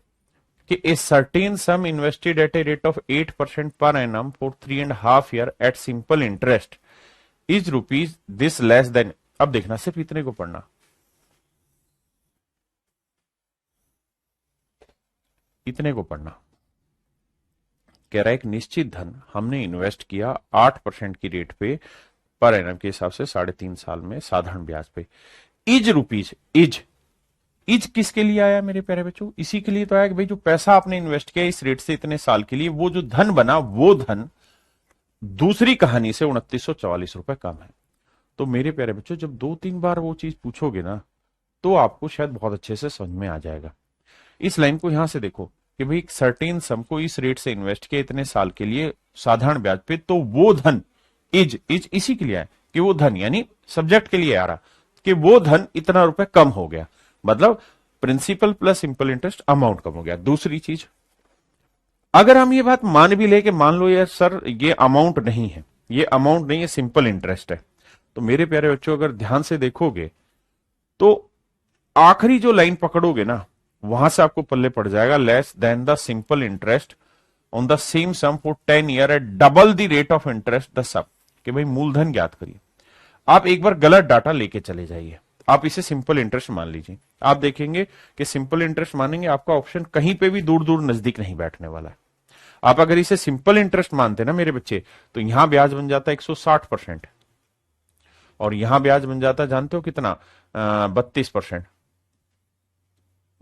कि a certain sum invested at a rate of 8% per annum for 3.5 years at simple interest is rupees this less than. अब देखना सिर्फ इतने को पढ़ना, इतने को पढ़ना। कह रहा है एक निश्चित धन हमने इन्वेस्ट किया 8% की रेट पे पर एनम के हिसाब से 3.5 साल में साधारण ब्याज पे, इज रुपीज, इज किसके लिए आया मेरे प्यारे बच्चों, इसी के लिए तो आया कि भाई जो पैसा आपने इन्वेस्ट किया इस रेट से इतने साल के लिए, वो जो धन बना वो धन दूसरी कहानी से 2944 रुपए कम है। तो मेरे प्यारे बच्चों जब 2-3 बार वो चीज पूछोगे ना तो आपको शायद बहुत अच्छे से समझ में आ जाएगा। इस लाइन को यहां से देखो कि भाई एक सर्टेन सम को इस रेट से इन्वेस्ट किया इतने साल के लिए साधारण ब्याज पे, तो वो धन इज इसी के लिए है कि वो धन यानी सब्जेक्ट के लिए आ रहा कि वो धन इतना रुपए कम हो गया, मतलब principal plus simple interest amount कम हो गया। दूसरी चीज, अगर हम ये बात मान भी ले कि मान लो यार सर ये अमाउंट नहीं है, ये अमाउंट नहीं है, सिंपल इंटरेस्ट है, तो मेरे प्यारे बच्चों अगर ध्यान से देखोगे तो आखिरी जो लाइन पकड़ोगे ना, वहां से आपको पल्ले पड़ जाएगा less than the simple interest on the same sum for 10 year at double the rate of interest the सब, कि भाई मूलधन ज्ञात करिए। आप एक बार गलत डाटा लेके चले जाइए, आप इसे सिंपल इंटरेस्ट मान लीजिए, आप देखेंगे कि सिंपल इंटरेस्ट मानेंगे आपका ऑप्शन कहीं पे भी दूर दूर नजदीक नहीं बैठने वाला है। आप अगर इसे सिंपल इंटरेस्ट मानते ना मेरे बच्चे, तो यहां ब्याज बन जाता है 160%, और यहां ब्याज बन जाता है जानते हो कितना, 32%,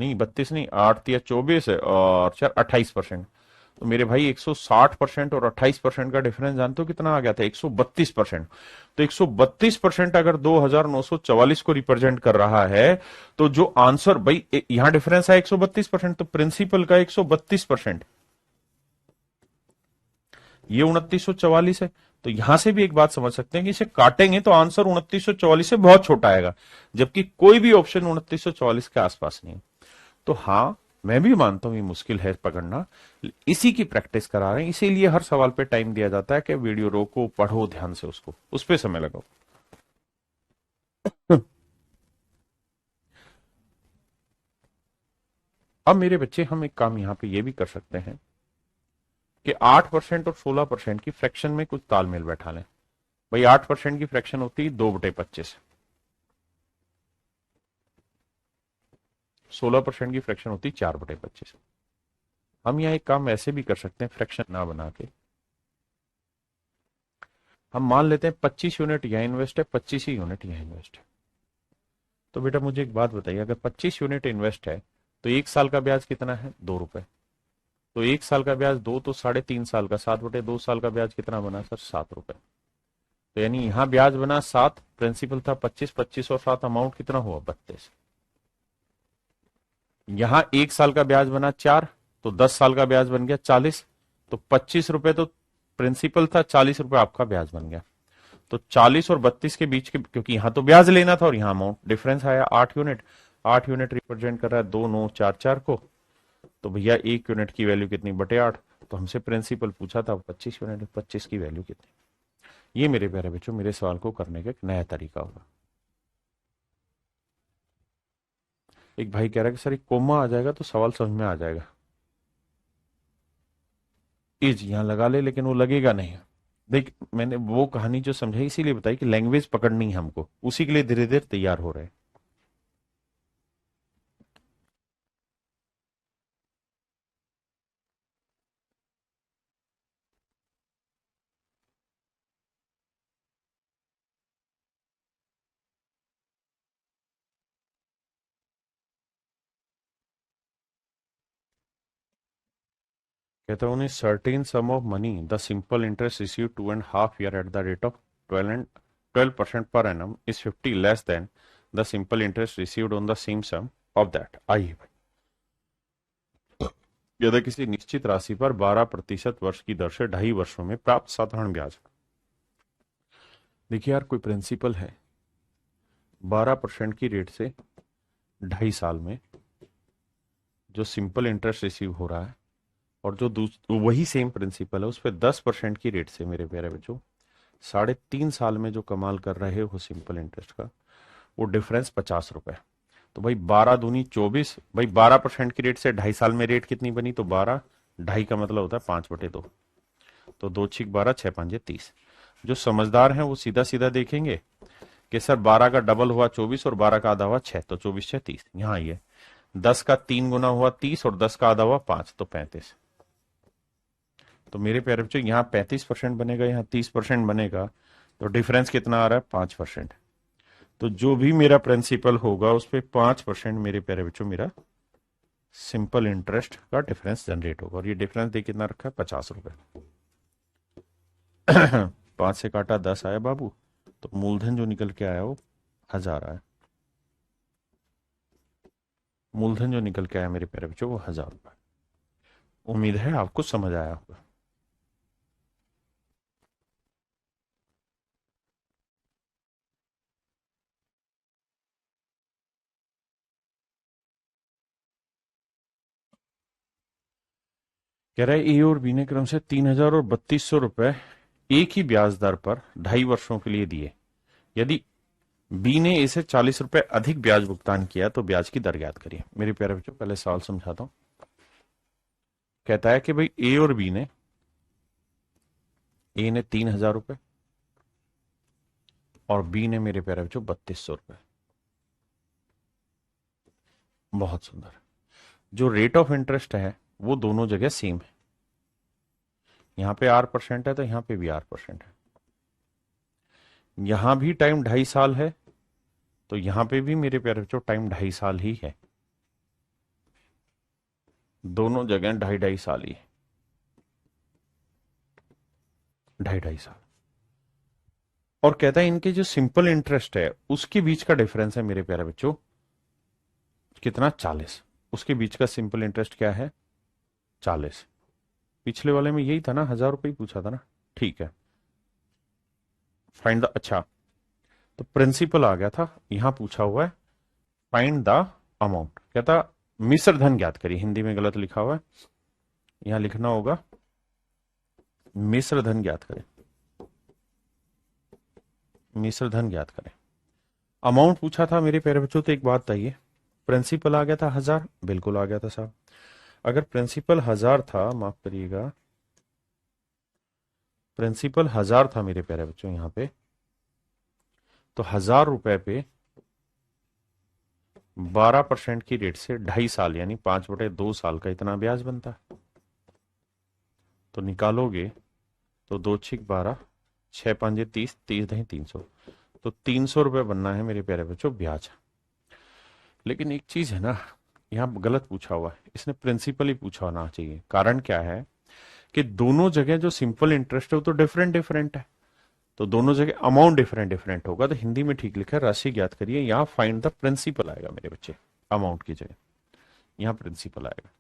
नहीं 32 नहीं, 8 या 24 है, और 28%। तो मेरे भाई 160% और 28% का डिफरेंस जानते हो कितना आ गया था, 132%। तो 132% अगर 2944 को रिप्रेजेंट कर रहा है, तो जो आंसर भाई यहां डिफरेंस है 132%, तो प्रिंसिपल का 132%, ये 2944 है। तो यहां से भी एक बात समझ सकते हैं कि इसे काटेंगे तो आंसर 2944 से बहुत छोटा आएगा, जबकि कोई भी ऑप्शन 2944 के आसपास नहीं है। तो हाँ, मैं भी मानता हूं ये मुश्किल है पकड़ना, इसी की प्रैक्टिस करा रहे हैं, इसीलिए हर सवाल पे टाइम दिया जाता है कि वीडियो रोको, पढ़ो ध्यान से उसको, उस पे समय लगाओ। अब मेरे बच्चे हम एक काम यहां पे ये भी कर सकते हैं कि 8% और 16% की फ्रैक्शन में कुछ तालमेल बैठा लें। भाई 8% की फ्रैक्शन होती है 2/25, 16% की फ्रैक्शन होती है 4/25। हम यहाँ एक काम ऐसे भी कर सकते हैं फ्रैक्शन ना बना के, हम मान लेते हैं 25 यूनिट यहाँ इन्वेस्ट है, 25 ही यूनिट यहाँ इन्वेस्ट है। तो बेटा मुझे एक बात बताइए, अगर 25 यूनिट इन्वेस्ट है तो एक साल का ब्याज कितना है, 2 रुपए। तो एक साल का ब्याज 2, तो 3.5 साल का 7/2 साल का ब्याज कितना बना सर, 7 रुपए। तो यानी यहाँ ब्याज बना 7, प्रिंसिपल था 25, 25 और 7 अमाउंट कितना हुआ, 32। यहां एक साल का ब्याज बना 4, तो 10 साल का ब्याज बन गया 40। तो 25 रुपए तो प्रिंसिपल था, 40 रुपए आपका ब्याज बन गया। तो 40 और 32 के बीच के, क्योंकि यहां तो ब्याज लेना था और यहां अमाउंट डिफरेंस आया 8 यूनिट। 8 यूनिट रिप्रेजेंट कर रहा है 2, 9, 4, 4 को। तो भैया 1 यूनिट की वैल्यू कितनी, बटे 8। तो हमसे प्रिंसिपल पूछा था 25 यूनिट, 25 की वैल्यू कितनी। ये मेरे प्यारे बच्चों मेरे सवाल को करने का एक नया तरीका होगा। एक भाई कह रहा है कि सर एक कोमा आ जाएगा तो सवाल समझ में आ जाएगा, इज यहां लगा ले, लेकिन वो लगेगा नहीं। देख मैंने वो कहानी जो समझाई इसीलिए बताई कि लैंग्वेज पकड़नी है हमको, उसी के लिए धीरे धीरे तैयार हो रहे हैं। कहता हूँ certain sum of money the simple interest receive 2.5 year at the rate of 12% per annum is 50 less than the simple interest received on the same sum of that. आइए भाई, यदि किसी निश्चित राशि पर 12% वर्ष की दर से 2.5 वर्षों में प्राप्त साधारण ब्याज। देखिए यार, कोई प्रिंसिपल है 12% की रेट से 2.5 साल में जो सिंपल इंटरेस्ट रिसीव हो रहा है, और जो वही सेम प्रिंसिपल है उस पर 10% की रेट से मेरे प्यारे बच्चों 3.5 साल में जो कमाल कर रहे हो सिंपल इंटरेस्ट का, वो डिफरेंस 50 रुपए। तो भाई 12 दूनी 24, भाई 12% की रेट से 2.5 साल में रेट कितनी बनी, तो 12, 2.5 का मतलब होता है 5/2। तो 2 6 12, 6 5 30। जो समझदार हैं वो सीधा सीधा देखेंगे कि सर 12 का डबल हुआ 24 और 12 का आधा हुआ 6, तो 24 6 30। यहाँ आइए, 10 का 3 गुना हुआ 30 और 10 का आधा हुआ 5, तो 35। तो मेरे प्यारे बच्चों यहाँ 35% बनेगा, यहाँ 30% बनेगा, तो डिफरेंस कितना आ रहा है, 5%। तो जो भी मेरा प्रिंसिपल होगा उस पर 5% मेरे प्यारे बच्चों मेरा सिंपल इंटरेस्ट का डिफरेंस जनरेट होगा। और ये डिफरेंस देख कितना रखा है, 50 रुपए। 5 से काटा 10 आया बाबू, तो मूलधन जो निकल के आया वो 1000 आया। मूलधन जो निकल के आया मेरे प्यारे बच्चों वो 1000 रुपए। उम्मीद है आपको समझ आया होगा। कह रहा है ए और बी ने क्रम से 3,000 और 3,200 रुपए एक ही ब्याज दर पर 2.5 वर्षों के लिए दिए। यदि बी ने ए से 40 रुपए अधिक ब्याज भुगतान किया तो ब्याज की दर ज्ञात करिए। मेरे प्यारे बच्चों, पहले सवाल समझाता हूं। कहता है कि भाई ए और बी ने, ए ने 3,000 रुपए और बी ने, मेरे प्यारे बच्चों, 3,200 रुपए। बहुत सुंदर। जो रेट ऑफ इंटरेस्ट है वो दोनों जगह सेम है। यहां पे 8% है तो यहां पे भी 8% है। यहां भी टाइम 2.5 साल है तो यहां पे भी, मेरे प्यारे बच्चों, टाइम 2.5 साल ही है। दोनों जगह 2.5 2.5 साल ही है। 2.5 2.5 साल। और कहता है इनके जो सिंपल इंटरेस्ट है उसके बीच का डिफरेंस है, मेरे प्यारे बच्चों, कितना? 40। उसके बीच का सिंपल इंटरेस्ट क्या है? 40। पिछले वाले में यही था ना, 1,000 रुपये ही पूछा था ना। ठीक है। फाइंड द, अच्छा, तो प्रिंसिपल आ गया था, यहां पूछा हुआ है फाइंड द अमाउंट। कहता मिश्र धन ज्ञात करिए। हिंदी में गलत लिखा हुआ है, यहां लिखना होगा मिश्र धन ज्ञात करें। मिश्र धन ज्ञात करें। अमाउंट पूछा था मेरे प्यारे बच्चों, तो एक बात बताइए, प्रिंसिपल आ गया था 1,000, बिल्कुल आ गया था साहब। अगर प्रिंसिपल 1,000 था, माफ करिएगा, प्रिंसिपल 1,000 था मेरे प्यारे बच्चों यहां पे, तो 1,000 रुपए पे 12% की रेट से 2.5 साल यानी 5/2 साल का इतना ब्याज बनता है। तो निकालोगे तो 2 6 12, 6 5 30, 30 300, तो 300 रुपए बनना है मेरे प्यारे बच्चों ब्याज। लेकिन एक चीज है ना, यहां गलत पूछा हुआ है, इसने प्रिंसिपल ही पूछा होना चाहिए। कारण क्या है कि दोनों जगह जो सिंपल इंटरेस्ट है वो तो डिफरेंट डिफरेंट है, तो दोनों जगह अमाउंट डिफरेंट डिफरेंट होगा। तो हिंदी में ठीक लिखा है राशि ज्ञात करिए, यहां फाइंड द प्रिंसिपल आएगा मेरे बच्चे, अमाउंट की जगह यहां प्रिंसिपल आएगा।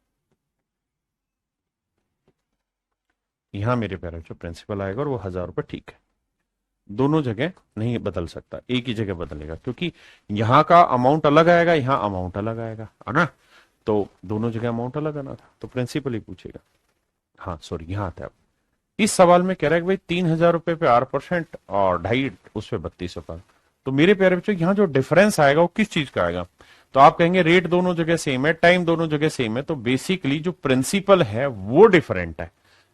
यहां मेरे प्यारे बच्चों प्रिंसिपल आएगा और वो 1,000 रुपए ठीक है। दोनों जगह नहीं बदल सकता, एक ही जगह बदलेगा, क्योंकि यहां का अमाउंट अलग आएगा, यहां अमाउंट अलग आएगा, है ना। तो दोनों जगह अमाउंट अलग आना था, तो प्रिंसिपल ही पूछेगा। हाँ सॉरी, यहां आता है। इस सवाल में कह रहा है कि भाई 3,000 रुपए पे 8% और 2.5 उस पे 32 रुपए। तो मेरे प्यारे बच्चों यहाँ जो डिफरेंस आएगा वो किस चीज का आएगा? तो आप कहेंगे रेट दोनों जगह सेम है, टाइम दोनों जगह सेम है, तो बेसिकली जो प्रिंसिपल है वो डिफरेंट है।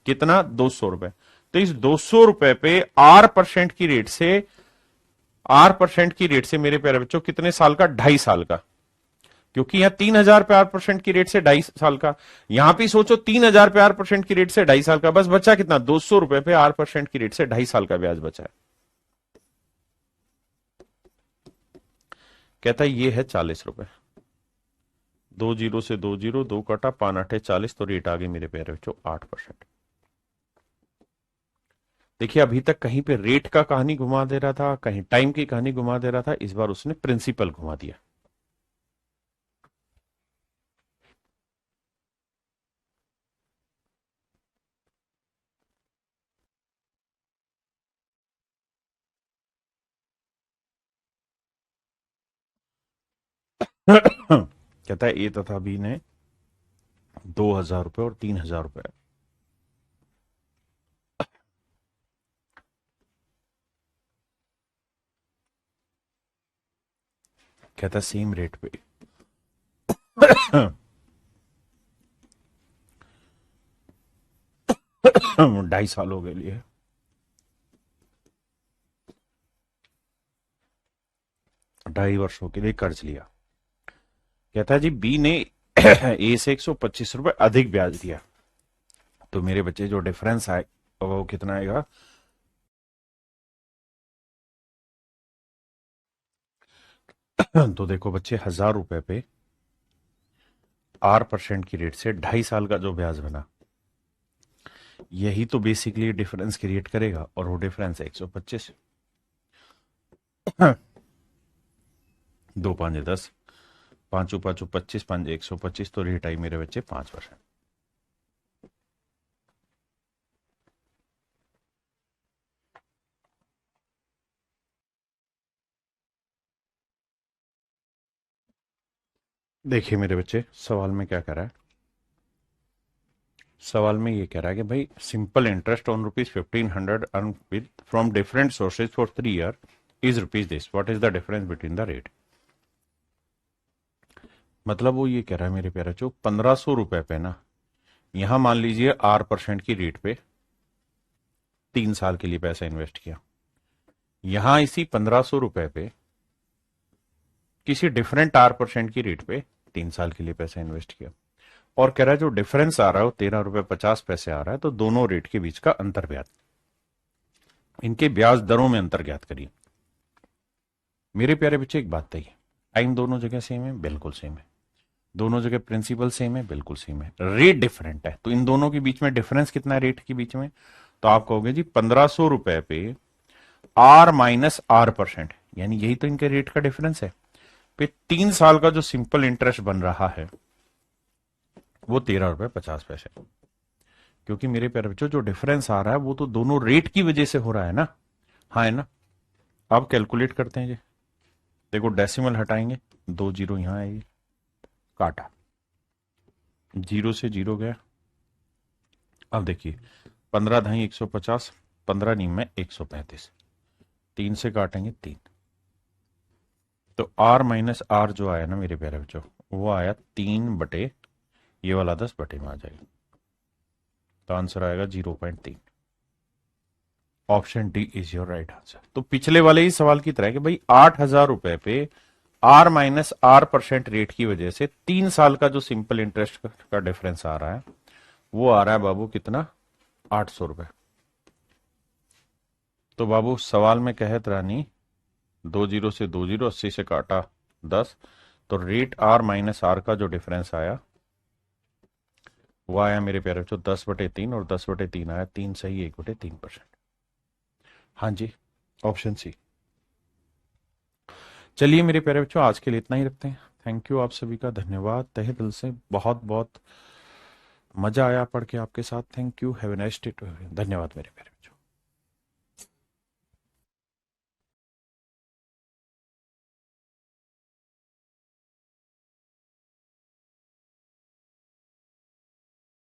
कितना? 200 रुपए। तो इस 200 रुपए पे 8% की रेट से मेरे प्यारे बच्चों कितने साल का? 2.5 साल का। क्योंकि यहां 3,000 पे 8% की रेट से 2.5 साल का, यहां भी सोचो 3,000 पे 8% की रेट से 2.5 साल का, बस बचा कितना? 200 रुपए पे 8% की रेट से 2.5 साल का ब्याज बचा है। कहता है ये है 40 रुपए। 2 जीरो से 2 जीरो, 2 कटा, 5 8 40, तो रेट आ गई मेरे प्यारे बच्चों 8%। देखिए अभी तक कहीं पे रेट का कहानी घुमा दे रहा था, कहीं टाइम की कहानी घुमा दे रहा था, इस बार उसने प्रिंसिपल घुमा दिया। कहता है ए तथा बी ने 2,000 रुपए और 3,000 रुपए, कहता है सेम रेट पे 2.5 सालों के लिए 2.5 वर्षों के लिए कर्ज लिया। कहता है जी बी ने ए से 125 रुपए अधिक ब्याज दिया, तो मेरे बच्चे जो डिफरेंस आए वो कितना आएगा? तो देखो बच्चे, 1,000 रुपए पे 8% की रेट से 2.5 साल का जो ब्याज बना, यही तो बेसिकली डिफरेंस क्रिएट करेगा, और वो डिफरेंस है 125। 2 5 10, 5 5 25, 5 125, तो रेट आई मेरे बच्चे 5%। देखिए मेरे बच्चे, सवाल में क्या कह रहा है, सवाल में ये कह रहा है कि भाई simple interest on ₹1500 earn with from different sources for 3 year is rupees this, what is the difference between the rate. मतलब वो ये कह रहा है मेरे प्यारे बच्चों, 1500 रुपए पे ना, यहां मान लीजिए R% की रेट पे 3 साल के लिए पैसा इन्वेस्ट किया, यहां इसी 1500 रुपए पे किसी डिफरेंट R% की रेट पे 3 साल के लिए पैसा इन्वेस्ट किया, और कह रहा है जो डिफरेंस आ रहा है वो ₹13.50 आ रहा है, तो दोनों रेट के बीच का अंतर ब्याज, इनके ब्याज दरों में अंतर ज्ञात करिए। मेरे प्यारे बच्चे एक बात बताइए, टाइम दोनों जगह सेम है? बिल्कुल सेम है। दोनों जगह प्रिंसिपल सेम है? बिल्कुल सेम है। रेट डिफरेंट है, तो इन दोनों के बीच में डिफरेंस कितना है रेट के बीच में? तो आप कहोगे जी 1500 रुपए पे R-R%, यानी यही तो इनके रेट का डिफरेंस है, पे 3 साल का जो सिंपल इंटरेस्ट बन रहा है वो ₹13.50। क्योंकि मेरे प्यारे बच्चों जो डिफरेंस आ रहा है वो तो दोनों रेट की वजह से हो रहा है ना। हाँ है ना। अब कैलकुलेट करते हैं जी। देखो डेसिमल हटाएंगे, 2 जीरो यहां आएगी, काटा, 0 से 0 गया। अब देखिए 15 ढाई 150, 15 नीम में 135, 3 से काटेंगे 3, तो R-R जो आया ना मेरे प्यारे बच्चों, वो आया 3/, ये वाला 10/, में आ जाएगा, तो आंसर आएगा 0.3। Option D is your right answer. तो पिछले वाले ही सवाल की तरह कि भाई 8,000 रुपए पे R-R% रेट की वजह से 3 साल का जो सिंपल इंटरेस्ट का डिफरेंस आ रहा है वो आ रहा है बाबू कितना, 800 रुपए। तो बाबू सवाल में कहत रानी 2 जीरो से 2 जीरो, 80 से काटा 10, तो रेट R-R का जो डिफरेंस आया वो आया मेरे प्यारे बच्चों 10/3, और 10/3 आया 3 सही 1/3%। हाँ जी, ऑप्शन सी। चलिए मेरे प्यारे बच्चों आज के लिए इतना ही रखते हैं। थैंक यू आप सभी का, धन्यवाद तहे दिल से, बहुत बहुत मजा आया पढ़ के आपके साथ। Thank you, have a nice day. धन्यवाद मेरे प्यारे।